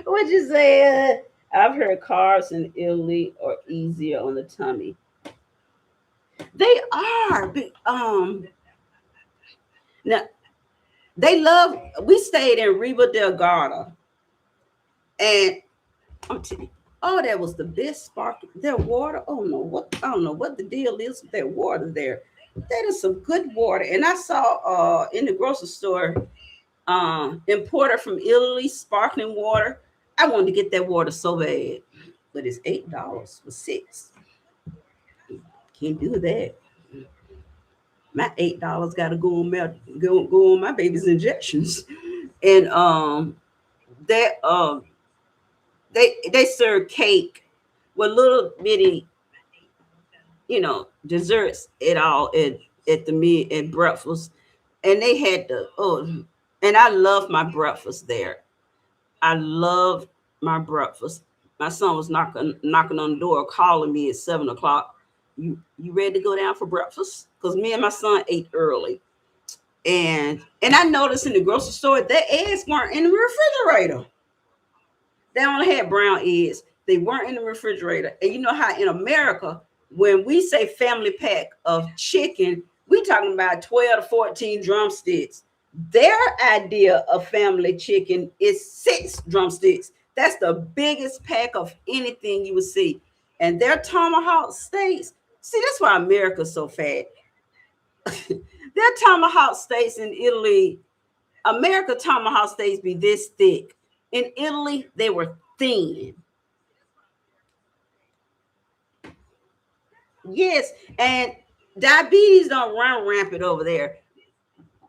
What you say? I've heard carbs in Italy are easier on the tummy. They are. Now they love. We stayed in Riva del Garda, and I'm telling you, oh, that was the best sparkling. Their water. Oh no, what I don't know what the deal is with their water there. That is some good water. And I saw in the grocery store imported from Italy sparkling water. I wanted to get that water so bad, but it's $8 for six. Can't do that. My $8 got to go on my baby's injections, and that they serve cake with little bitty desserts at the meal at breakfast, and they had and I love my breakfast there. I love my breakfast. My son was knocking on the door, calling me at 7 o'clock. You ready to go down for breakfast? Because me and my son ate early, and I noticed in the grocery store that eggs weren't in the refrigerator. They only had brown eggs. They weren't in the refrigerator. And you know how in America, when we say family pack of chicken, we talking about 12 to 14 drumsticks. Their idea of family chicken is 6 drumsticks. That's the biggest pack of anything you would see. And their tomahawk steaks, see, that's why America's so fat. Their tomahawk steaks in Italy, America tomahawk steaks be this thick. In Italy, they were thin. Yes, and diabetes don't run rampant over there.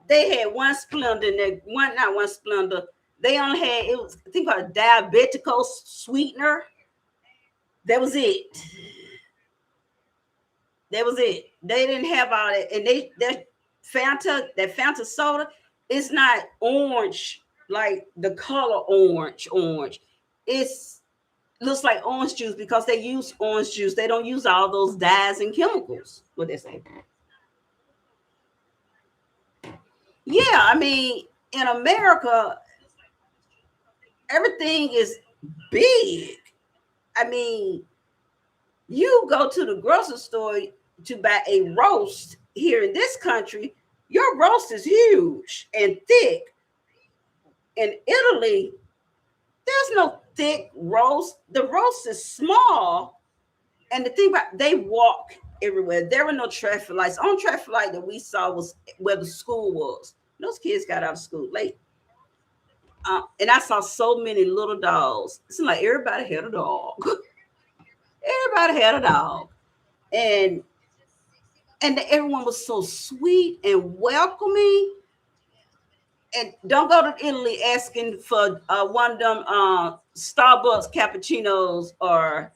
They had one Splenda in there, one not one Splenda. They only had it was I think a diabetical sweetener. That was it. That was it. They didn't have all that, and that Fanta soda, it's not orange like the color orange. It's looks like orange juice because they use orange juice. They don't use all those dyes and chemicals. What they say? Yeah, I mean, in America, everything is big. I mean, you go to the grocery store to buy a roast here in this country, your roast is huge and thick. In Italy, there's no thick roast. The roast is small. And the thing about they walk everywhere. There were no traffic lights. On traffic light that we saw was where the school was. Those kids got out of school late. And I saw so many little dogs. It's like everybody had a dog. Everybody had a dog. And everyone was so sweet and welcoming. And don't go to Italy asking for one of them Starbucks cappuccinos or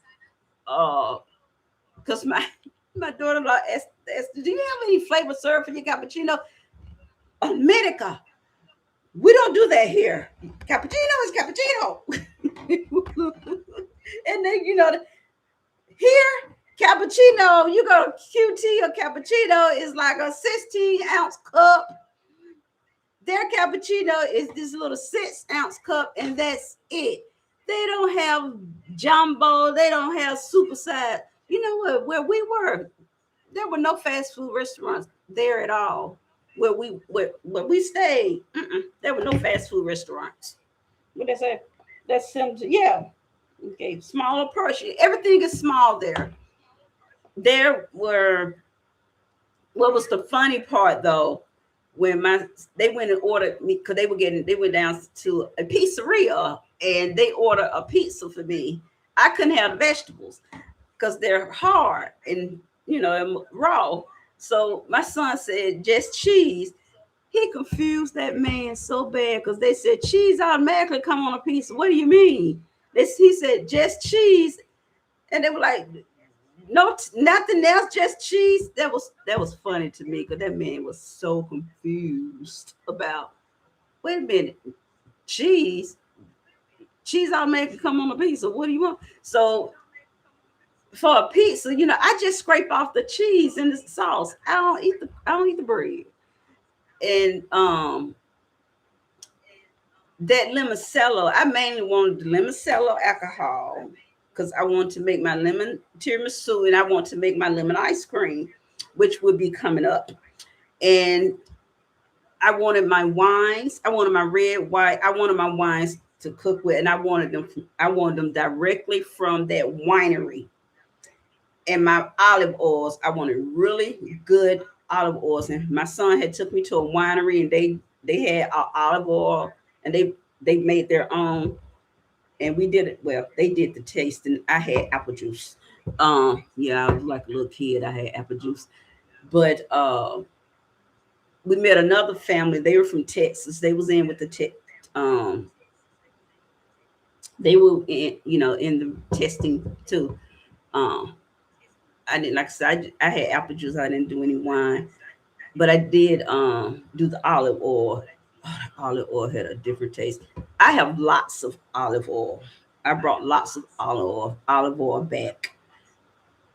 because my daughter-in-law asked, do you have any flavored syrup for your cappuccino? America, we don't do that here. Cappuccino is cappuccino. And then here cappuccino, you go to QT or cappuccino is like a 16-ounce cup. Their cappuccino is this little 6-ounce cup, and that's it. They don't have jumbo. They don't have super size. You know what? Where we were, there were no fast food restaurants there at all. Where we stayed, there were no fast food restaurants. What they say? That's simple. Yeah. Okay. Smaller portion. Everything is small there. There were. What was the funny part though? When they went and ordered me because they went down to a pizzeria and they ordered a pizza for me. I couldn't have the vegetables because they're hard and raw. So my son said just cheese. He confused that man so bad because they said cheese automatically come on a pizza. What do you mean? He said just cheese, and they were like, no, nothing else, just cheese. That was funny to me because that man was so confused about. Wait a minute, cheese automatically come on a pizza. What do you want? So for a pizza, I just scrape off the cheese and the sauce. I don't eat the bread. And that limoncello, I mainly wanted the limoncello alcohol because I want to make my lemon tiramisu and I want to make my lemon ice cream, which would be coming up. And I wanted my wines. I wanted my red, white. I wanted my wines to cook with, and I wanted them directly from that winery. And my olive oils, I wanted really good olive oils. And my son had took me to a winery, and they had olive oil, and they made their own. And we did it well. They did the taste, and I had apple juice. Yeah, I was like a little kid. I had apple juice, but we met another family. They were from Texas. They was in with the they were in, in the testing too. I didn't like I said. I had apple juice. I didn't do any wine, but I did do the olive oil. Oh, the olive oil had a different taste. I have lots of olive oil. I brought lots of olive oil back,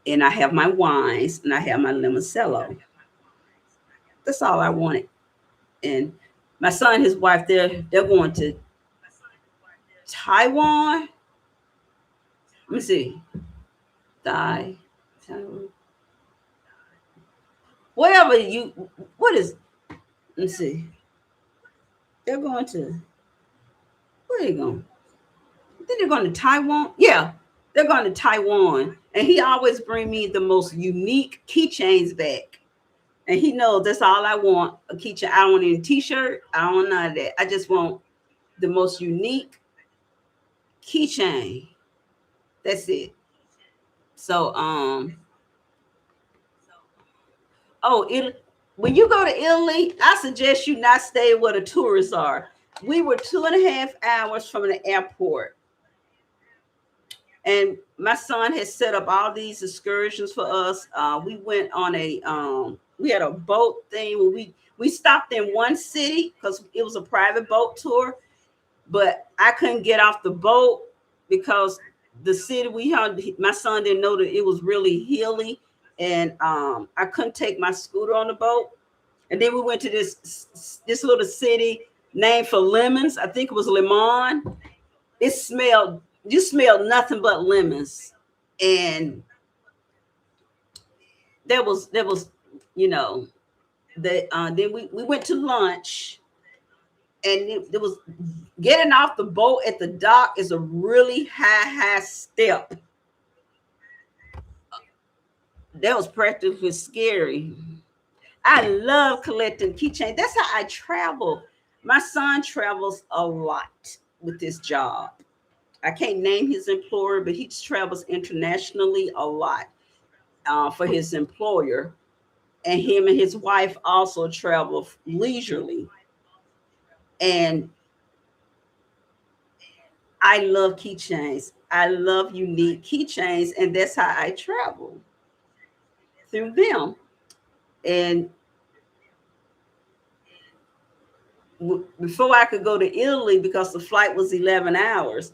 and I have my wines and I have my limoncello. That's all I wanted. And my son and his wife, they're going to Taiwan. Let me see. Taiwan. Whatever what is, let me see. They're going to, where are they going? I think they're going to Taiwan. Yeah, they're going to Taiwan. And he always bring me the most unique keychains back. And he knows that's all I want. A keychain. I don't want any t-shirt. I don't want none of that. I just want the most unique keychain. That's it. So oh, when you go to Italy, I suggest you not stay where the tourists are. We were 2.5 hours from the airport, and my son has set up all these excursions for us. We went on we had a boat thing where we stopped in one city because it was a private boat tour, but I couldn't get off the boat because the city we had, my son didn't know that it was really hilly, and I couldn't take my scooter on the boat. And then we went to this little city named for lemons. I think it was Limon. It smelled, you smelled nothing but lemons, and there was you know the then we went to lunch, and there was getting off the boat at the dock is a really high step. That was practically scary. I love collecting keychains. That's how I travel. My son travels a lot with this job. I can't name his employer, but he travels internationally a lot for his employer. And him and his wife also travel leisurely. And I love keychains. I love unique keychains, and that's how I travel through them. And before I could go to Italy, because the flight was 11 hours,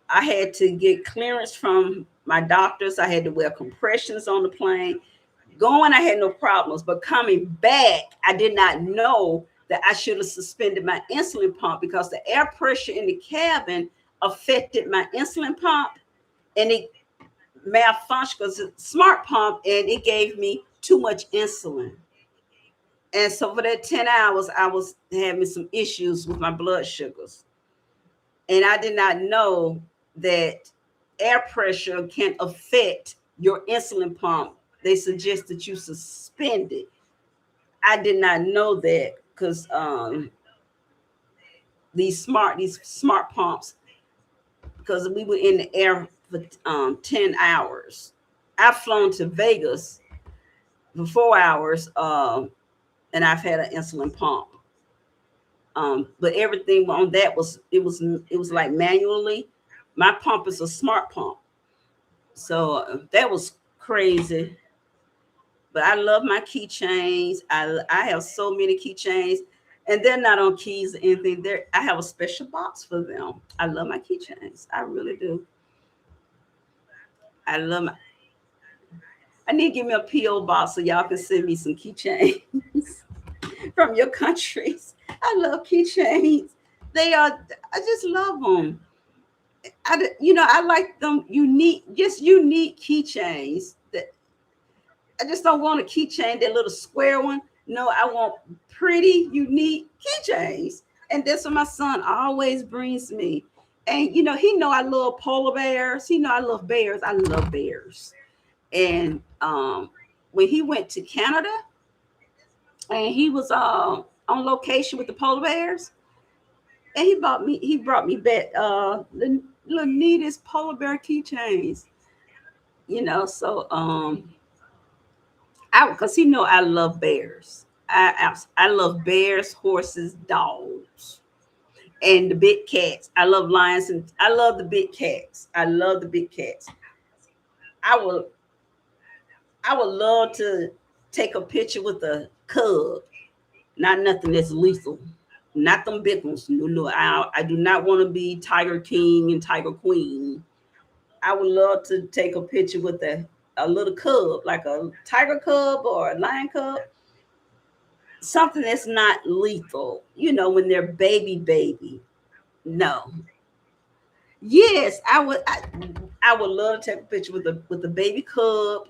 I had to get clearance from my doctors. I had to wear compressions on the plane. Going, I had no problems, but coming back, I did not know that I should have suspended my insulin pump because the air pressure in the cabin affected my insulin pump, and it malfunctioned because it's a smart pump, and it gave me too much insulin. And so for that 10 hours, I was having some issues with my blood sugars. And I did not know that air pressure can affect your insulin pump. They suggest that you suspend it. I did not know that because these smart pumps, because we were in the air for 10 hours. I've flown to Vegas for 4 hours, and I've had an insulin pump. But everything on that was like manually. My pump is a smart pump, so that was crazy. But I love my keychains. I have so many keychains, and they're not on keys or anything. I have a special box for them. I love my keychains. I really do. I love my. I need to give me a PO box so y'all can send me some keychains from your countries. I love keychains. They are. I just love them. I like them unique, just unique keychains. That I just don't want a keychain, that little square one. No, I want pretty, unique keychains, and that's what my son always brings me. And he know I love polar bears. He know I love bears. I love bears. And when he went to Canada, and he was on location with the polar bears, and he brought me back the neatest polar bear keychains. So I because he know I love bears. I love bears, horses, dogs, and the big cats. I love lions, and I love the big cats. I love the big cats. I will I would love to take a picture with a cub. Not nothing that's lethal. Not them big ones. No, no. I do not want to be Tiger King and Tiger Queen. I would love to take a picture with a little cub, like a tiger cub or a lion cub. Something that's not lethal. When they're baby. No. Yes, I would love to take a picture with a baby cub.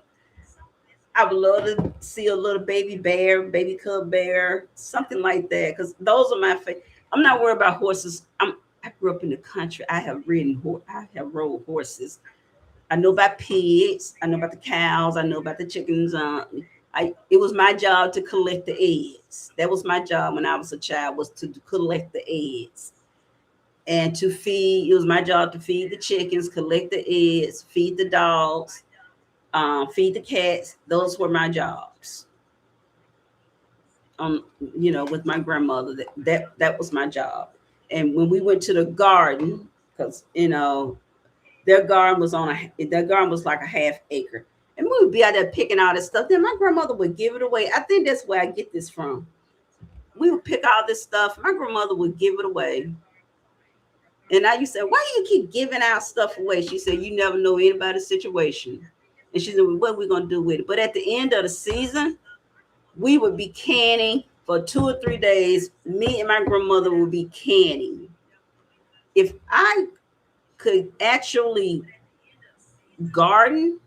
I would love to see a little baby bear, baby cub bear, something like that. Because those are my favorite. I'm not worried about horses. I grew up in the country. I have rode horses. I know about pigs. I know about the cows. I know about the chickens. I It was my job to collect the eggs. That was my job when I was a child, was to collect the eggs and to feed. It was my job to feed the chickens, collect the eggs, feed the dogs, feed the cats. Those were my jobs. Um, with my grandmother, that was my job. And when we went to the garden, because their garden was like a half acre, and we would be out there picking all this stuff. Then my grandmother would give it away. I think that's where I get this from. We would pick all this stuff. My grandmother would give it away. And I used to say, why do you keep giving out stuff away? She said, you never know anybody's situation. And she said, well, what are we going to do with it? But at the end of the season, we would be canning for 2 or 3 days. Me and my grandmother would be canning. If I could actually garden,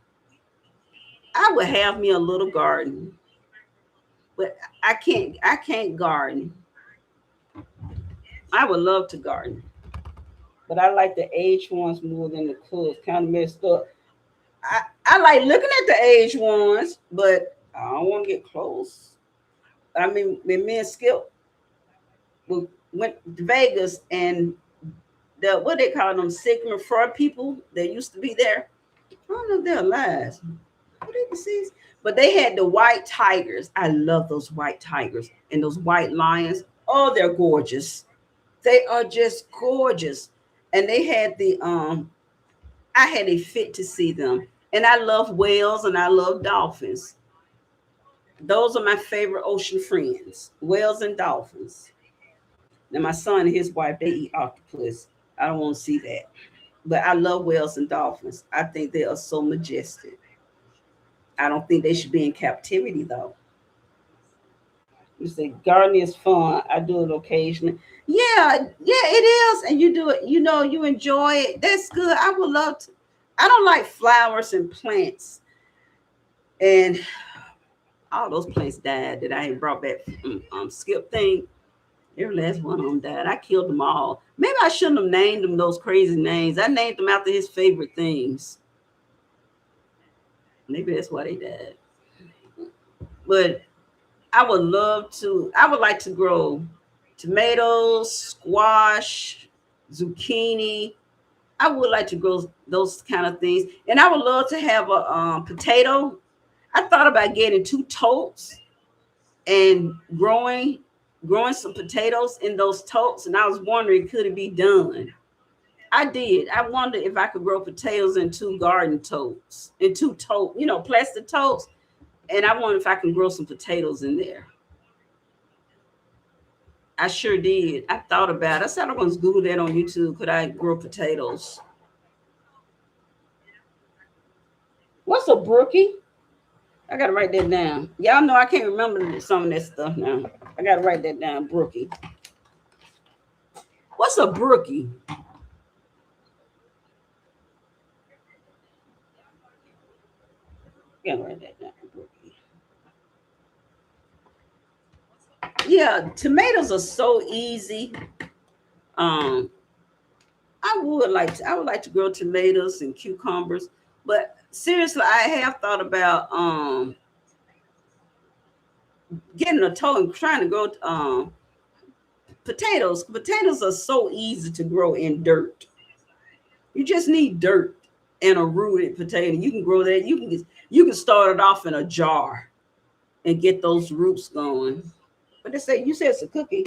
I would have me a little garden. But I can't garden. I would love to garden. But I like the aged ones more than the cools. Kind of messed up. I like looking at the aged ones, but I don't want to get close. I mean, when me and Skip went to Vegas, and what they call them, Sigmund Freud people that used to be there. I don't know if they're alive. What they deceased? But they had the white tigers. I love those white tigers and those white lions. Oh, they're gorgeous. They are just gorgeous. And they had I had a fit to see them. And I love whales and I love dolphins. Those are my favorite ocean friends, whales and dolphins. Now, my son and his wife, they eat octopus. I don't want to see that. But I love whales and dolphins. I think they are so majestic. I don't think they should be in captivity, though. You say gardening is fun. I do it occasionally. Yeah, yeah, it is. And you do it, you enjoy it. That's good. I would love to. I don't like flowers and plants. And all those plants died that I had brought back from Skip thing. Every last one of them died. I killed them all. Maybe I shouldn't have named them those crazy names. I named them after his favorite things. Maybe that's why they died. But I would like to grow tomatoes, squash, zucchini. I would like to grow those kind of things. And I would love to have a potato. I thought about getting 2 totes and growing some potatoes in those totes. And I was wondering, could it be done? I did. I wondered if I could grow potatoes in 2 garden totes, in 2 tote, plastic totes. And I wonder if I can grow some potatoes in there. I sure did. I thought about it. I said I was Google that on YouTube. Could I grow potatoes? What's a brookie? I gotta write that down. Y'all know I can't remember some of that stuff now. I gotta write that down. Brookie. What's a brookie? I gotta write that down. Brookie. Yeah, tomatoes are so easy. Um, I would like to grow tomatoes and cucumbers, but seriously, I have thought about getting a toe and trying to grow potatoes. Potatoes are so easy to grow in dirt. You just need dirt and a rooted potato. You can grow that. You can start it off in a jar and get those roots going. But you said it's a cookie.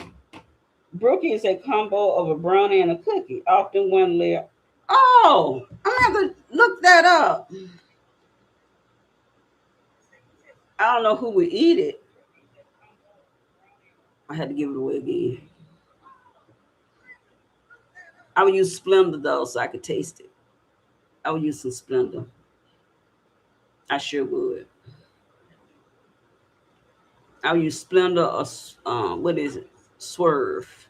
Brookie is a combo of a brownie and a cookie, often one layer. Oh, I'm gonna have to look that up. I don't know who would eat it. I had to give it away again. I would use Splenda though, so I could taste it. I would use some Splenda. I sure would. I would use Splenda or what is it? Swerve.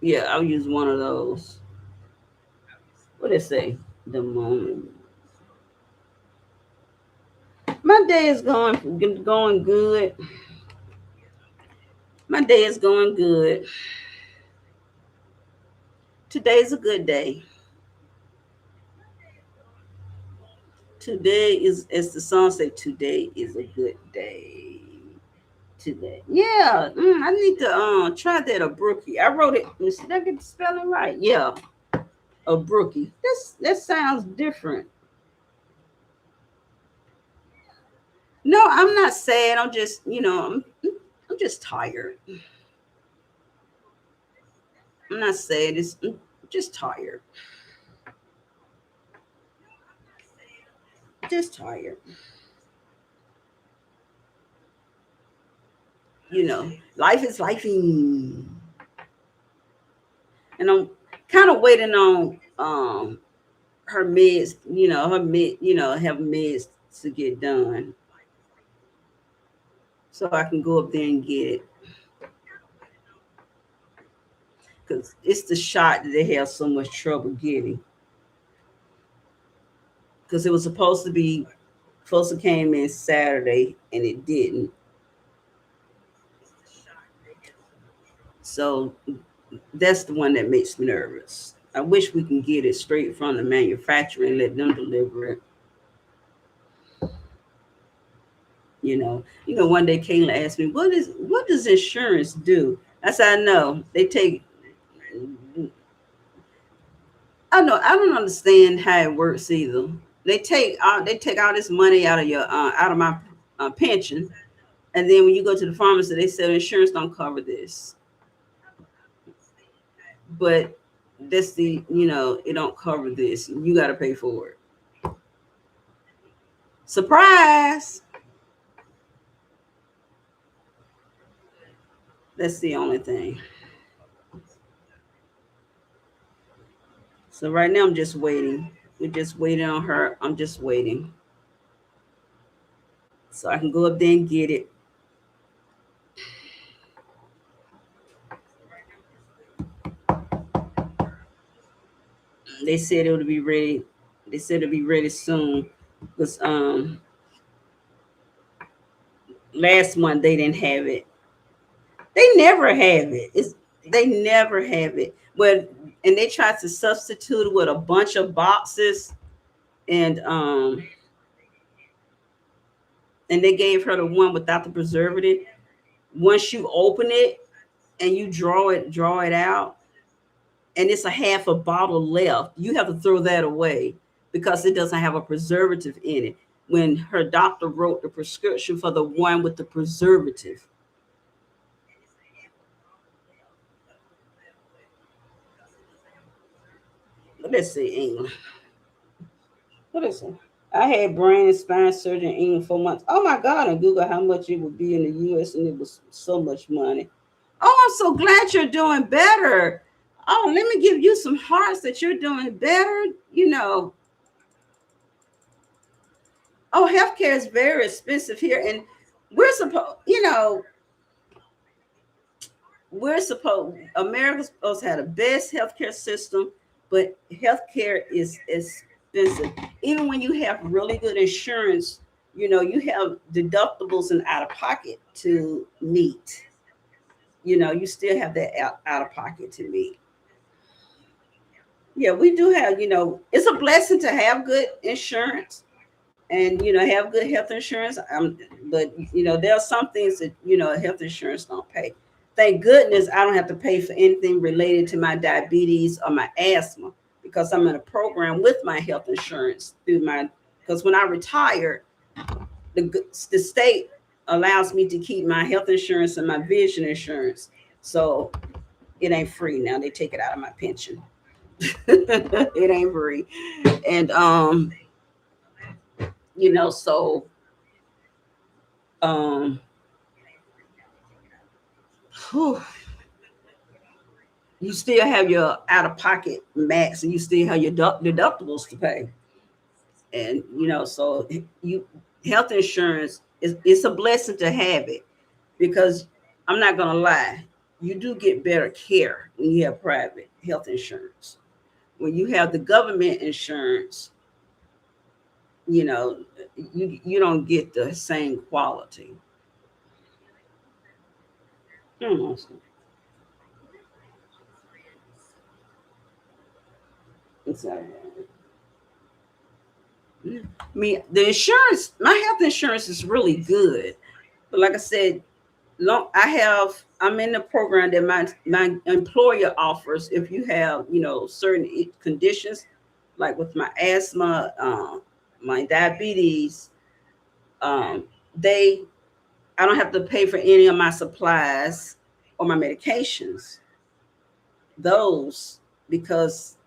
Yeah, I'll use one of those. What did it say? The moment. My day is going good. My day is going good. Today's a good day. Today is, as the song say, today is a good day. Today, yeah. I need to try that a brookie. I wrote it. Did I get the spelling right? Yeah, a brookie. That sounds different. No, I'm not sad. I'm just, I'm just tired. I'm not sad. I'm just tired. Just tired. Life is lifing, and I'm kind of waiting on her meds. Her have meds to get done, so I can go up there and get it. Because it's the shot that they have so much trouble getting. Because it was supposed to came in Saturday and it didn't. So that's the one that makes me nervous. I wish we can get it straight from the manufacturer and let them deliver it. One day Kayla asked me, what does insurance do? I said, I know. I don't understand how it works either. They take all this money out of my pension, and then when you go to the pharmacy, they say insurance don't cover this. But it don't cover this. You got to pay for it. Surprise! That's the only thing. So right now I'm just waiting. We're just waiting on her. I'm just waiting. So I can go up there and get it. They said it would be ready. They said it'll be ready soon. Because last month they didn't have it. They never have it. They never have it. But and they tried to substitute it with a bunch of boxes, and they gave her the one without the preservative. Once you open it and you draw it out, and it's a half a bottle left, you have to throw that away because it doesn't have a preservative in it. When her doctor wrote the prescription for the one with the preservative. Let's see, England. What is it? I had brain and spine surgery in England for months. Oh my God, I Googled how much it would be in the US and it was so much money. Oh, I'm so glad you're doing better. Oh, let me give you some hearts that you're doing better. Oh, healthcare is very expensive here. And America's supposed to have the best healthcare system, but healthcare is expensive. Even when you have really good insurance, you have deductibles and out of pocket to meet. You still have that out of pocket to meet. Yeah, we do have, it's a blessing to have good insurance and have good health insurance. But there are some things that health insurance don't pay. Thank goodness I don't have to pay for anything related to my diabetes or my asthma because I'm in a program with my health insurance because when I retired, the state allows me to keep my health insurance and my vision insurance. So it ain't free now. They take it out of my pension. It ain't free. And so um whew, you still have your out of pocket max and you still have your deductibles to pay. And so you health insurance is it's a blessing to have it because I'm not gonna lie, you do get better care when you have private health insurance. When you have the government insurance, you know, you don't get the same quality. Hmm. It's, Me, the insurance, my health insurance is really good. But like I said, I'm in the program that my employer offers if you have, certain conditions, like with my asthma, my diabetes, um, they I don't have to pay for any of my supplies or my medications. Those because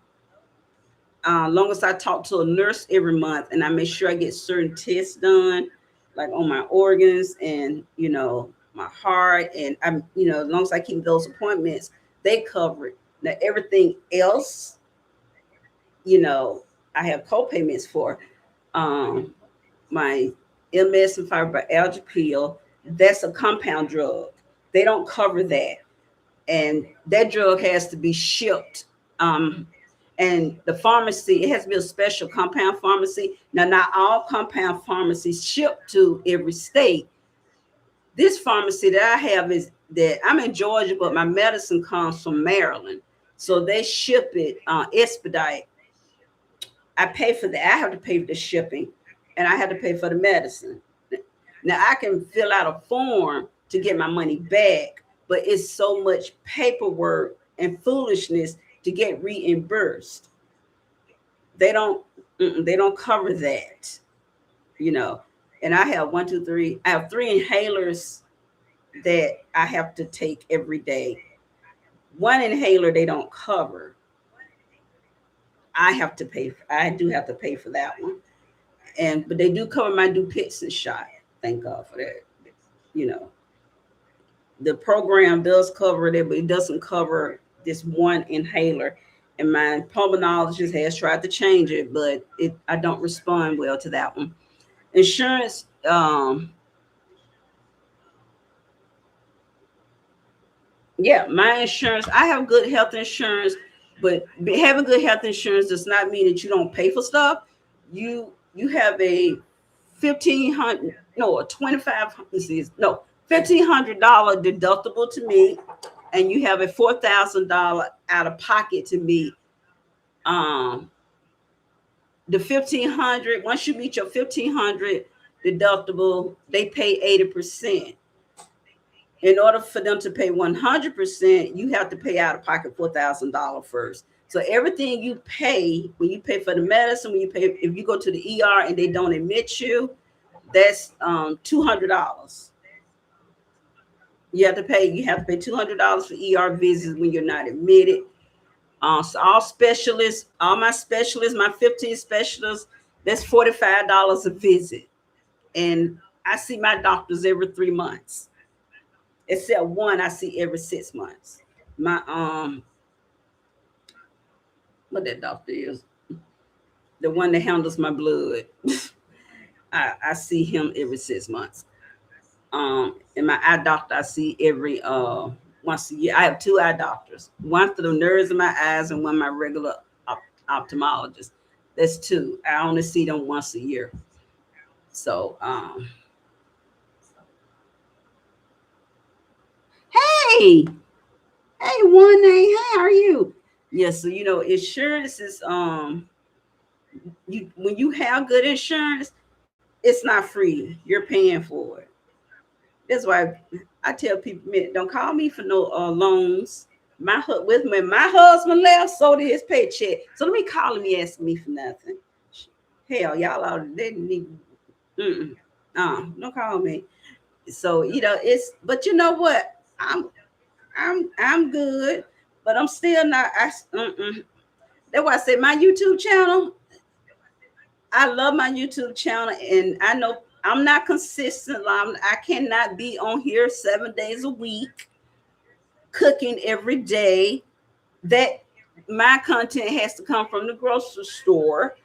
long as I talk to a nurse every month and I make sure I get certain tests done, like on my organs and my heart, and as long as I keep those appointments, they cover it. Now everything else, you know, I have co-payments for. Um, my MS and fibromyalgia pill, that's a compound drug. They don't cover that, and that drug has to be shipped. Um, and the pharmacy, it has to be a special compound pharmacy. Now, not all compound pharmacies ship to every state. This pharmacy that I have is that I'm in Georgia, but my medicine comes from Maryland. So they ship it expedite. I pay for that. I have to pay for the shipping and I have to pay for the medicine. Now I can fill out a form to get my money back, but it's so much paperwork and foolishness to get reimbursed. They don't they don't cover that, you know. And I have one, two, three. I have three inhalers that I have to take every day. One inhaler they don't cover. I have to pay. I do have to pay for that one, and but they do cover my Dupixent shot. Thank God for that. You know, the program does cover it, but it doesn't cover this one inhaler. And my pulmonologist has tried to change it, but I don't respond well to that one. Insurance, yeah, my insurance. I have good health insurance, but having good health insurance does not mean that you don't pay for stuff. You have a 1,500, no, a 25, no, $1,500 deductible to me, and you have a $4,000 out of pocket to me. Um, the 1,500, once you meet your 1,500 deductible, they pay 80%. In order for them to pay 100%, you have to pay out of pocket $4,000 first. So everything you pay, when you pay for the medicine, when you pay, if you go to the ER and they don't admit you, that's $200. You have to pay. You have to pay $200 for ER visits when you're not admitted. So all my specialists, my 15 specialists, that's $45 a visit, and I see my doctors every 3 months, except one I see every 6 months. My what that doctor is, the one that handles my blood. I see him every 6 months. And my eye doctor I see every once a year. I have two eye doctors, one for the nerves in my eyes and one my regular ophthalmologist. That's two. I only see them once a year. So hey, hey, one name, hey, how are you? Yes, so insurance is you when you have good insurance, it's not free. You're paying for it. That's why I tell people, man, don't call me for no loans. When my husband left, so did his paycheck. So don't be calling me asking me for nothing. Hell, y'all out there need. Don't call me. So it's. But you know what? I'm good, but I'm still not. That's why I say my YouTube channel. I love my YouTube channel, and I know I'm not consistent. I cannot be on here 7 days a week, cooking every day. That my content has to come from the grocery store.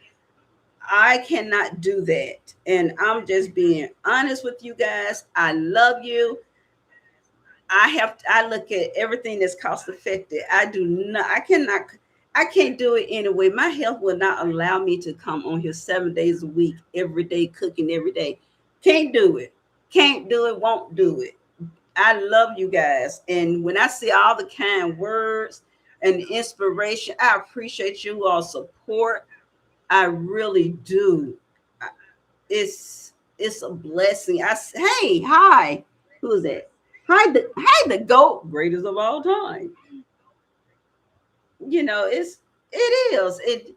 I cannot do that. And I'm just being honest with you guys. I love you. I look at everything that's cost effective. I can't do it anyway. My health will not allow me to come on here 7 days a week, every day, cooking every day. Can't do it. Can't do it, won't do it. I love you guys. And when I see all the kind words and the inspiration, I appreciate you all support. I really do. it's a blessing. Hey, hi, who's that? Hi, the goat, greatest of all time. It is it,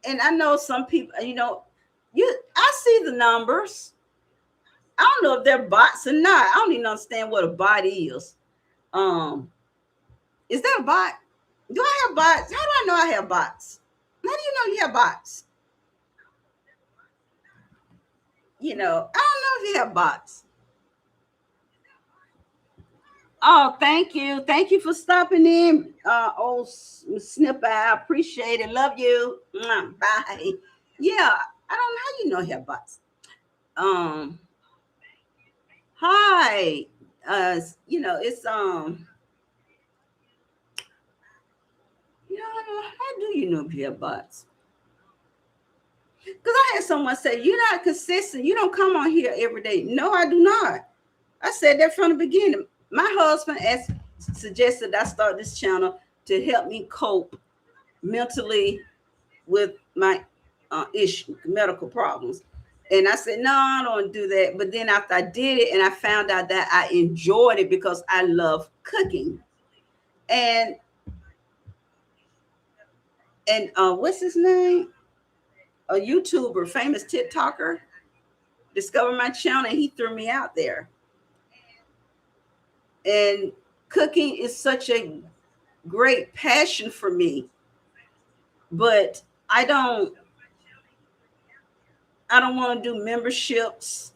and I know some people. I see the numbers. I don't know if they're bots or not. I don't even understand what a bot is. Um, is that a bot? Do I have bots? How do I know I have bots? How do you know you have bots? I don't know if you have bots. Oh, thank you. Thank you for stopping in, old Snipper. I appreciate it. Love you. Mwah, bye. Yeah, I don't know how you know you have bots. Um, hi. It's how do you know if you have bots? Because I had someone say, you're not consistent. You don't come on here every day. No, I do not. I said that from the beginning. My husband suggested I start this channel to help me cope mentally with my medical problems. And I said, no, I don't do that. But then after I did it and I found out that I enjoyed it because I love cooking. And what's his name? A YouTuber, famous TikToker, discovered my channel and he threw me out there. And cooking is such a great passion for me, but I don't want to do memberships.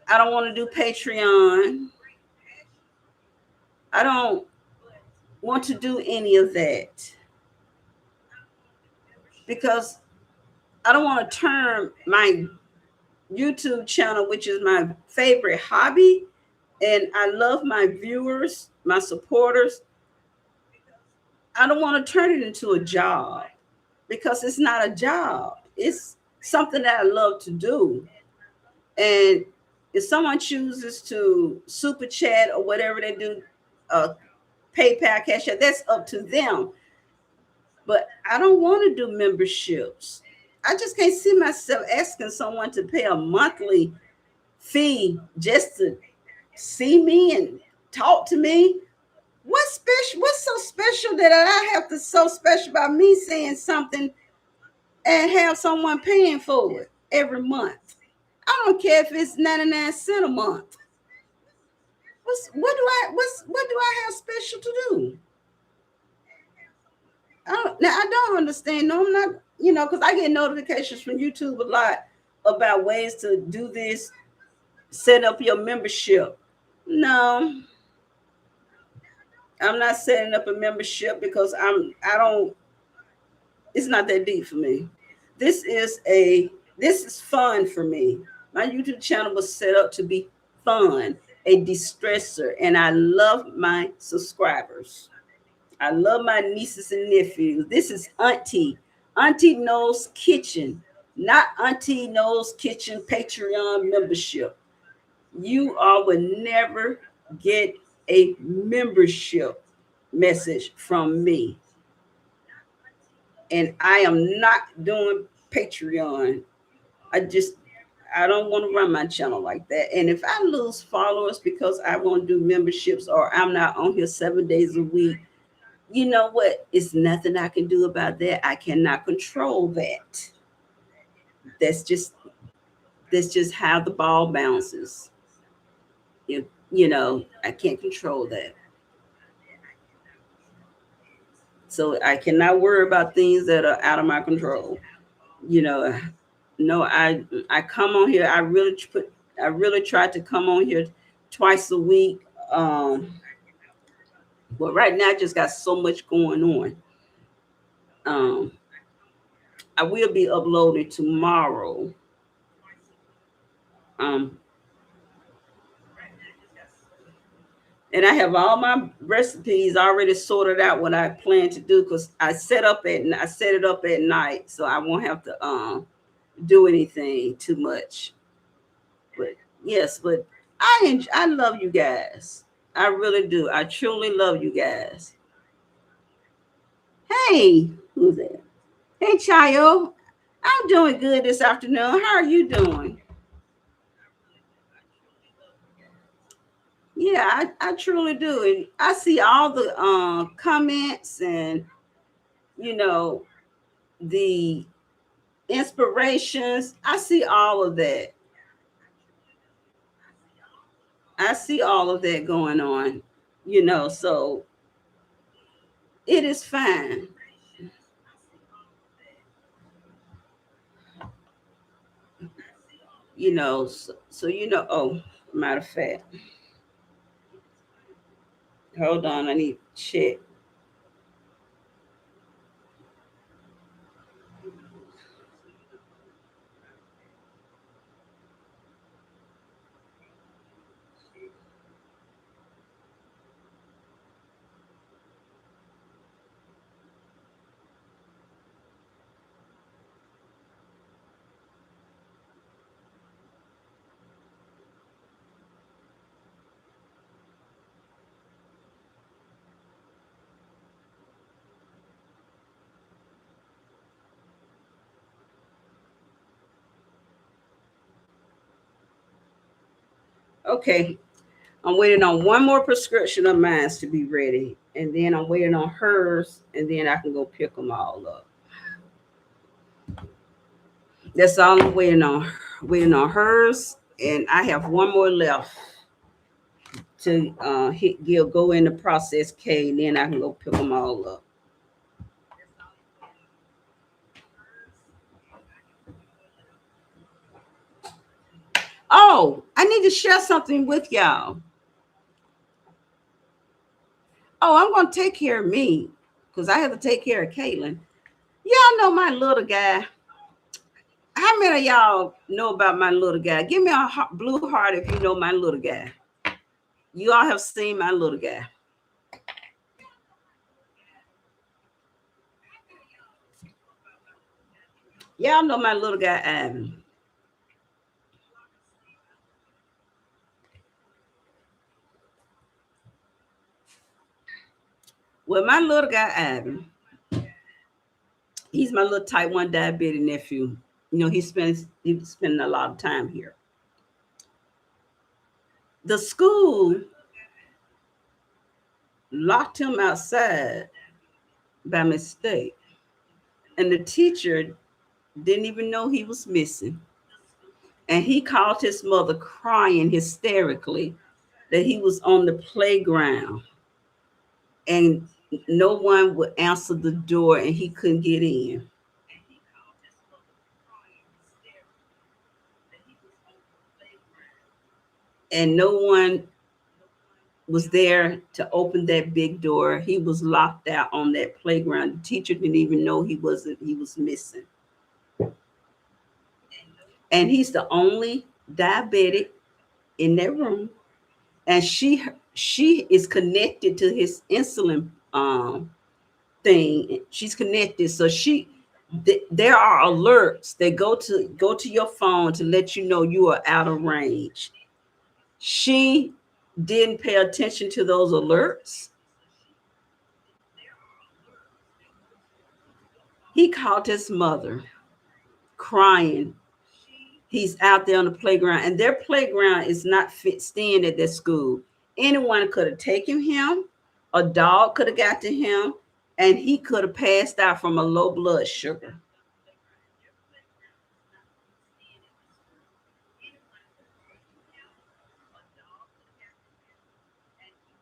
I don't want to do Patreon. I don't want to do any of that because I don't want to turn my YouTube channel, which is my favorite hobby, and I love my viewers, my supporters. I don't want to turn it into a job because it's not a job. It's something that I love to do. And if someone chooses to super chat or whatever they do, PayPal, Cash App, that's up to them. But I don't want to do memberships. I just can't see myself asking someone to pay a monthly fee just to see me and talk to me. What's special? What's so special that I have to so special about me saying something and have someone paying for it every month? I don't care if it's 99 cents a month. What do I have special to do? I don't understand. No, I'm not. Because I get notifications from YouTube a lot about ways to do this, set up your membership. No, I'm not setting up a membership because I don't. It's not that deep for me. This is fun for me. My YouTube channel was set up to be fun, a distressor, and I love my subscribers. I love my nieces and nephews. This is Auntie Knows Kitchen, not Auntie Knows Kitchen Patreon membership. You all will never get a membership message from me. And I am not doing Patreon. I don't want to run my channel like that. And if I lose followers because I won't do memberships or I'm not on here 7 days a week, you know what? It's nothing I can do about that. I cannot control that. That's just how the ball bounces. I can't control that. So I cannot worry about things that are out of my control. You know, no, I come on here. I really try to come on here twice a week. But right now I just got so much going on. Um, I will be uploading tomorrow. Um, and I have all my recipes already sorted out what I plan to do because I set it up at night, so I won't have to do anything too much. But yes, but I love you guys. I really do. I truly love you guys. Hey, who's that? Hey, Chayo. I'm doing good this afternoon. How are you doing? Yeah, I truly do. And I see all the comments and you know the inspirations. I see all of that. I see all of that going on, so it is fine. Oh, matter of fact, hold on, I need to check. Okay, I'm waiting on one more prescription of mine to be ready, and then I'm waiting on hers, and then I can go pick them all up. That's all I'm waiting on. Waiting on hers, and I have one more left to go in the process K, and then I can go pick them all up. Oh, I need to share something with y'all. Oh, I'm gonna take care of me because I have to take care of Caitlin. Y'all know my little guy. How many of y'all know about my little guy? Give me a blue heart if you know my little guy. You all have seen my little guy. Y'all know my little guy, Ivan. Well, my little guy, Ivan, he's my little type 1 diabetic nephew. He's spending a lot of time here. The school locked him outside by mistake, and the teacher didn't even know he was missing. And he called his mother crying hysterically that he was on the playground and no one would answer the door and he couldn't get in. And no one was there to open that big door. He was locked out on that playground. The teacher didn't even know he was missing. And he's the only diabetic in that room. And she is connected to his insulin thing. She's connected. So there are alerts that go to your phone to let you know you are out of range. She didn't pay attention to those alerts. He called his mother crying. He's out there on the playground, and their playground is not fenced in at their school. Anyone could have taken him, a dog could have got to him, and he could have passed out from a low blood sugar.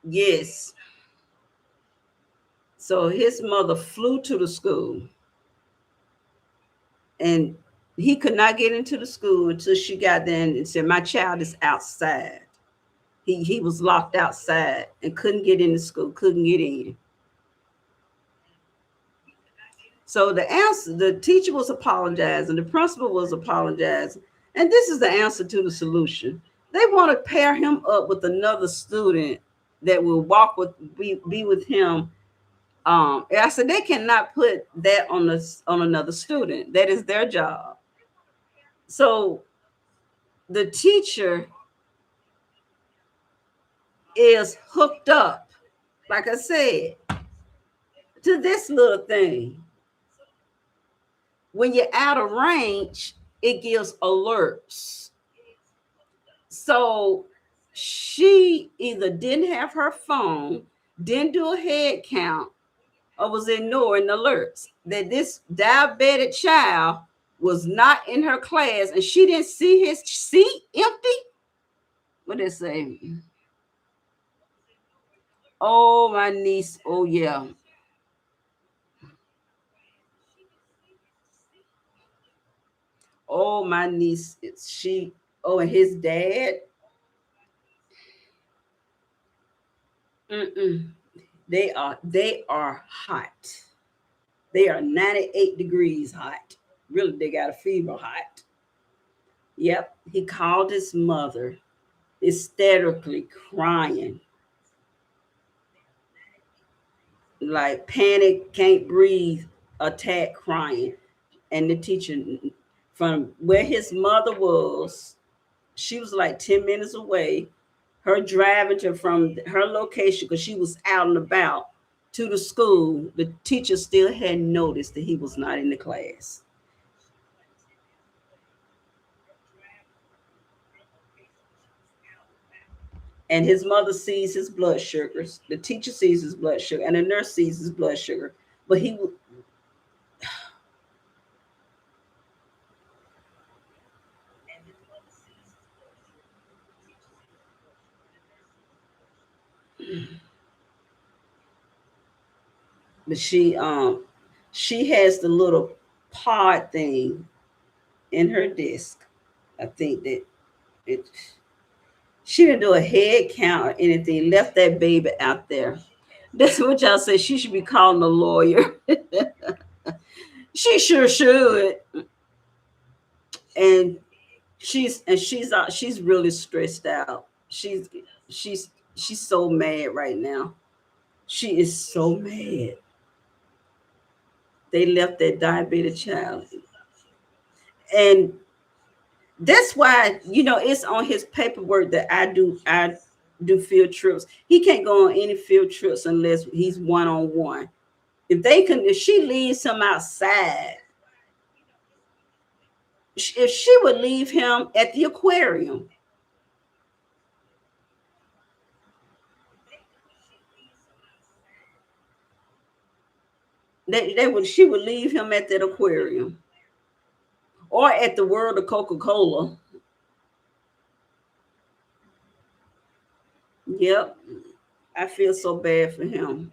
Yes. So his mother flew to the school, and he could not get into the school until she got there and said, "My child is outside." He was locked outside and couldn't get into school, couldn't get in. So the teacher was apologizing, the principal was apologizing, and this is the answer to the solution. They want to pair him up with another student that will be with him. I said they cannot put that on another student. That is their job. So the teacher is hooked up, like I said, to this little thing. When you're out of range, it gives alerts. So she either didn't have her phone, didn't do a head count, or was ignoring alerts that this diabetic child was not in her class and she didn't see his seat empty. What did it say? Oh, my niece. Oh, yeah. Oh, my niece. She. Oh, and his dad. Mm-mm. They are hot. They are 98 degrees hot. Really, they got a fever hot. Yep. He called his mother, hysterically crying, like panic, can't breathe, attack, crying. And the teacher, from where his mother was, she was like 10 minutes away. Her driving to from her location, because she was out and about, to the school, the teacher still hadn't noticed that he was not in the class. And his mother sees his blood sugars. The teacher sees his blood sugar, and the nurse sees his blood sugar. But but she has the little pod thing in her disc. I think that it she didn't do a head count or anything, left that baby out there. That's what y'all say. She should be calling a lawyer. She sure should. And she's really stressed out. She's so mad right now. She is so mad. They left that diabetic child. And that's why, it's on his paperwork that I do field trips. He can't go on any field trips unless he's one on one. If she leaves him outside, if she would leave him at the aquarium, she would leave him at that aquarium or at the World of Coca-Cola. Yep. I feel so bad for him.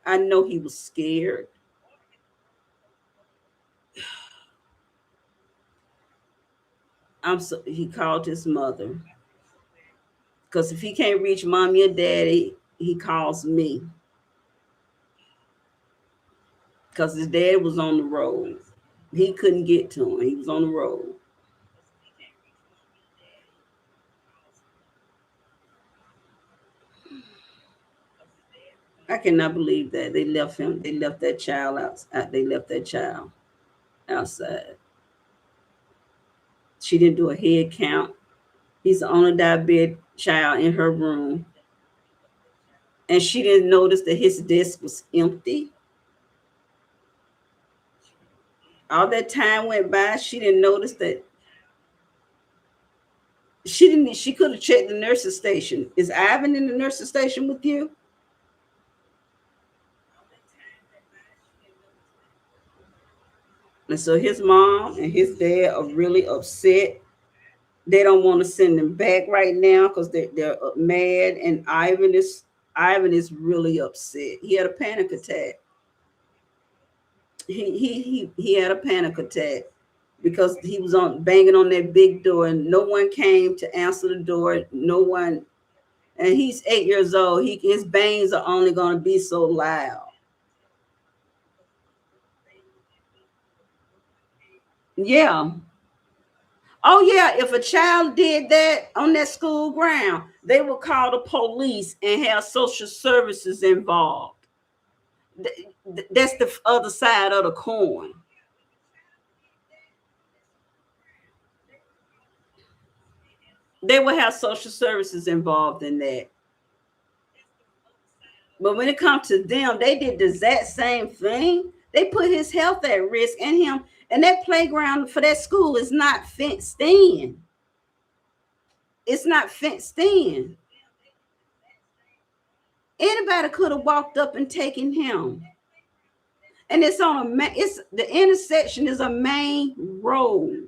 I know he was scared. He called his mother, because if he can't reach mommy or daddy, he calls me, because his dad was on the road. He couldn't get to him. He was on the road. I cannot believe that they left him. They left that child out. They left that child outside. She didn't do a head count. He's the only diabetic child in her room, and she didn't notice that his desk was empty. All that time went by. She didn't notice that. She didn't. She could have checked the nurse's station. Is Ivan in the nurse's station with you? And so his mom and his dad are really upset. They don't want to send him back right now because they're mad. And Ivan is really upset. He had a panic attack. He had a panic attack because he was on banging on that big door and no one came to answer the door. No one, and he's 8 years old. His bangs are only going to be so loud. Yeah. Oh yeah, if a child did that on that school ground, they would call the police and have social services involved. That's the other side of the coin. They would have social services involved in that. But when it comes to them, they did the exact same thing. They put his health at risk and him. And that playground for that school is not fenced in. It's not fenced in. Anybody could have walked up and taken him. And it's on it's the intersection is a main road.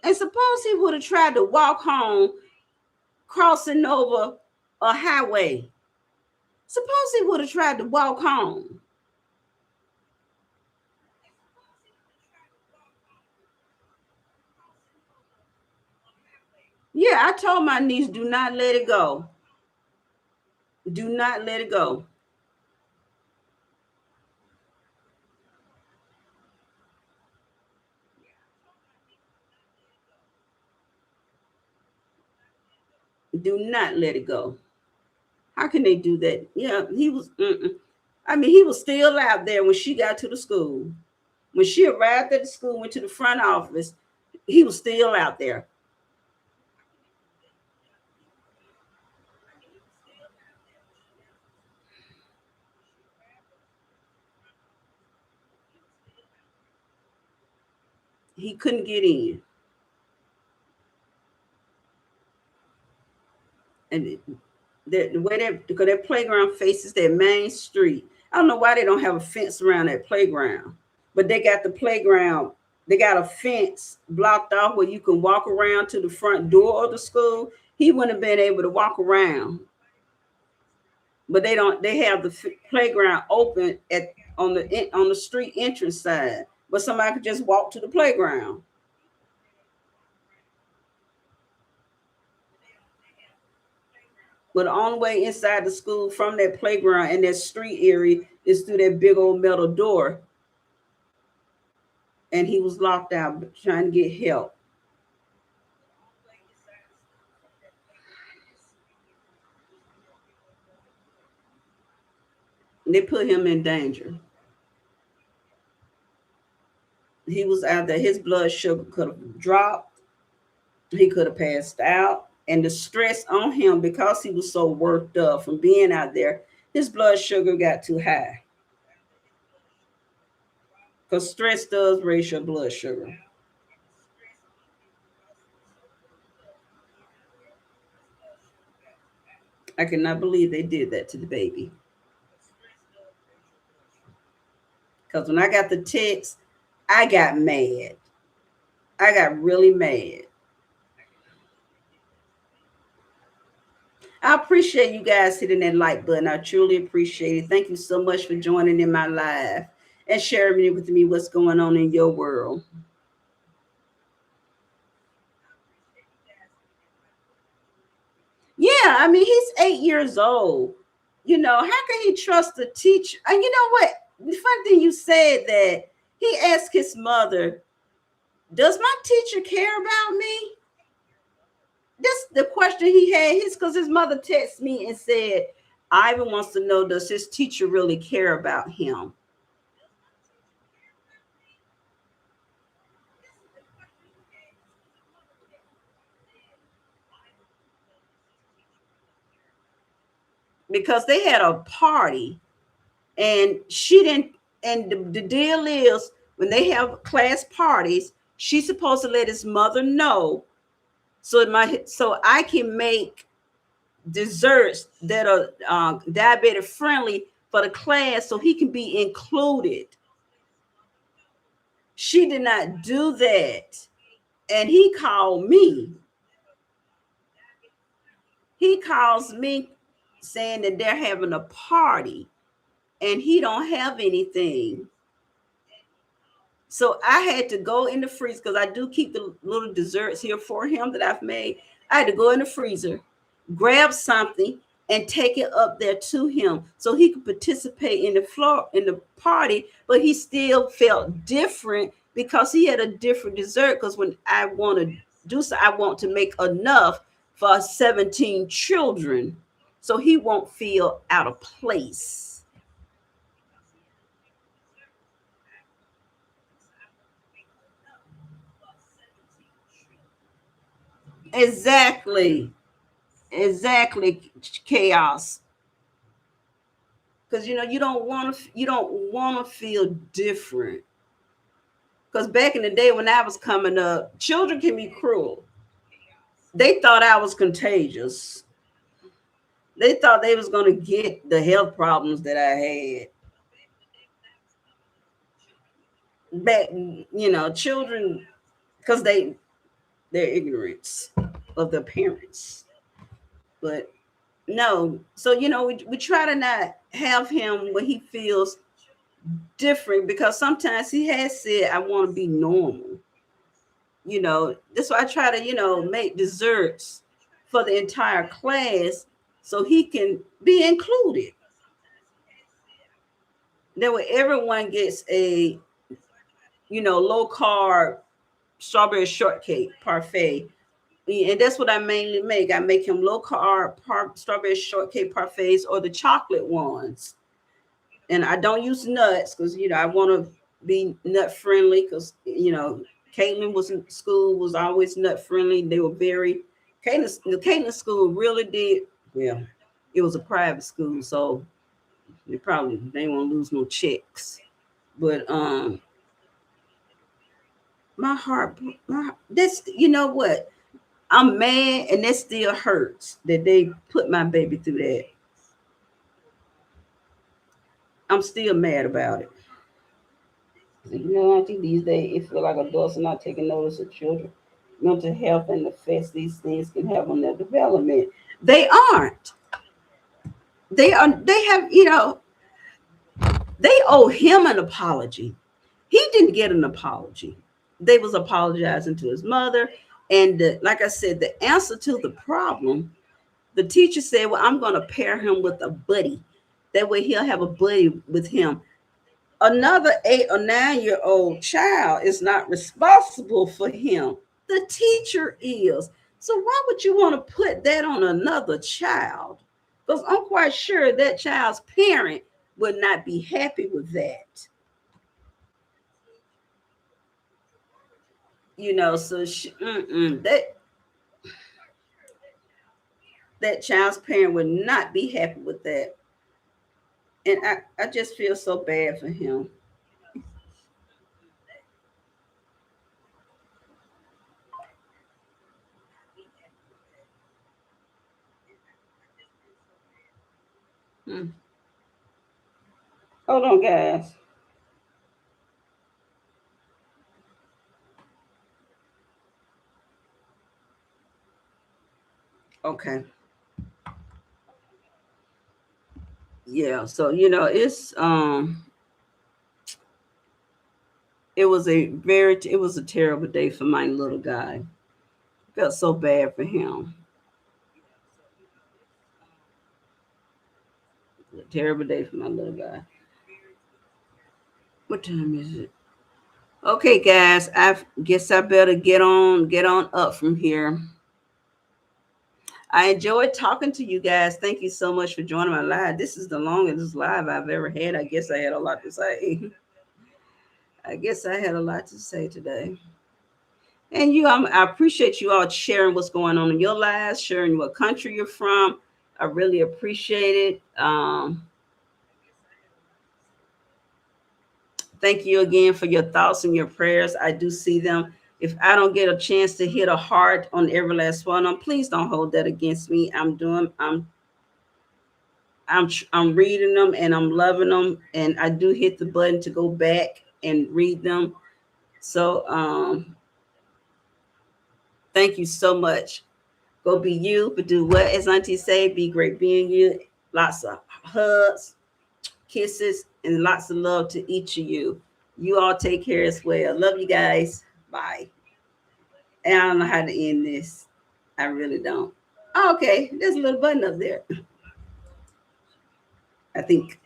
And suppose he would have tried to walk home crossing over a highway. Suppose he would have tried to walk home. Yeah, I told my niece, do not let it go. Do not let it go. Do not let it go. How can they do that? Yeah, he was. I mean, he was still out there when she got to the school. When she arrived at the school, went to the front office, he was still out there. He couldn't get in. And the way that because that playground faces that main street. I don't know why they don't have a fence around that playground, but they got the playground. They got a fence blocked off where you can walk around to the front door of the school. He wouldn't have been able to walk around, but they don't. They have the playground open at on the street entrance side, but somebody could just walk to the playground. But the only way inside the school from that playground and that street area is through that big old metal door. And he was locked out trying to get help. And they put him in danger. He was out there. His blood sugar could have dropped. He could have passed out. And the stress on him, because he was so worked up from being out there, his blood sugar got too high. Because stress does raise your blood sugar. I cannot believe they did that to the baby. Because when I got the text, I got mad. I got really mad. I appreciate you guys hitting that like button. I truly appreciate it. Thank you so much for joining in my live and sharing with me what's going on in your world. Yeah, I mean, he's 8 years old. You know, how can he trust a teacher? And you know what? The fun thing you said that he asked his mother, does my teacher care about me? That's the question he had. His because his mother texted me and said, Ivan wants to know, does his teacher really care about him? Because they had a party and she didn't. And the deal is, when they have class parties, she's supposed to let his mother know so I can make desserts that are diabetic friendly for the class so he can be included. She did not do that. And he called me. He calls me saying that they're having a party and he don't have anything. So I had to go in the freezer because I do keep the little desserts here for him that I've made. I had to go in the freezer, grab something, and take it up there to him so he could participate in the party, but he still felt different because he had a different dessert. Because when I want to do so, I want to make enough for 17 children so he won't feel out of place. Exactly. Exactly. Chaos. because you don't want to feel different. Because back in the day when I was coming up, children can be cruel. They thought I was contagious. They thought they was going to get the health problems that I had. Back, children, because their ignorance of their parents. But no, so we try to not have him when he feels different, because sometimes he has said, I want to be normal. That's why I try to make desserts for the entire class so he can be included. That way everyone gets a low carb strawberry shortcake parfait. And that's what I mainly make. I make him low carb strawberry shortcake parfaits, or the chocolate ones. And I don't use nuts because I want to be nut friendly, because Caitlin was in school, was always nut friendly. They were very Caitlin school really did well. It was a private school, so they won't lose no checks. But my heart, that's what, I'm mad, and that still hurts that they put my baby through that. I'm still mad about it. I think these days it feels like adults are not taking notice of children. Mental health and the effects these things can have on their development. They aren't. They are. They have. They owe him an apology. He didn't get an apology. They was apologizing to his mother, and like I said, the answer to the problem. The teacher said, "Well, I'm going to pair him with a buddy. That way, he'll have a buddy with him." Another 8 or 9 year old child is not responsible for him. The teacher is. So why would you want to put that on another child? Because I'm quite sure that child's parent would not be happy with that. So that child's parent would not be happy with that. And I just feel so bad for him. Hmm. Hold on, guys. Okay. Yeah. So it was a terrible day for my little guy. Felt so bad for him. A terrible day for my little guy. What time is it? Okay, guys. I guess I better get on up from here. I enjoyed talking to you guys. Thank you so much for joining my live. This is the longest live I've ever had. I guess I had a lot to say. I guess I had a lot to say today. And I appreciate you all sharing what's going on in your lives, sharing what country you're from. I really appreciate it. Thank you again for your thoughts and your prayers. I do see them. If I don't get a chance to hit a heart on every last one of them, please don't hold that against me. I'm reading them and I'm loving them, and I do hit the button to go back and read them. So thank you so much. Go be you, but do what, as Auntie say, be great being you. Lots of hugs, kisses, and lots of love to each of you. You all take care as well. Love you guys. Bye. And I don't know how to end this. I really don't. Oh, okay, there's a little button up there. I think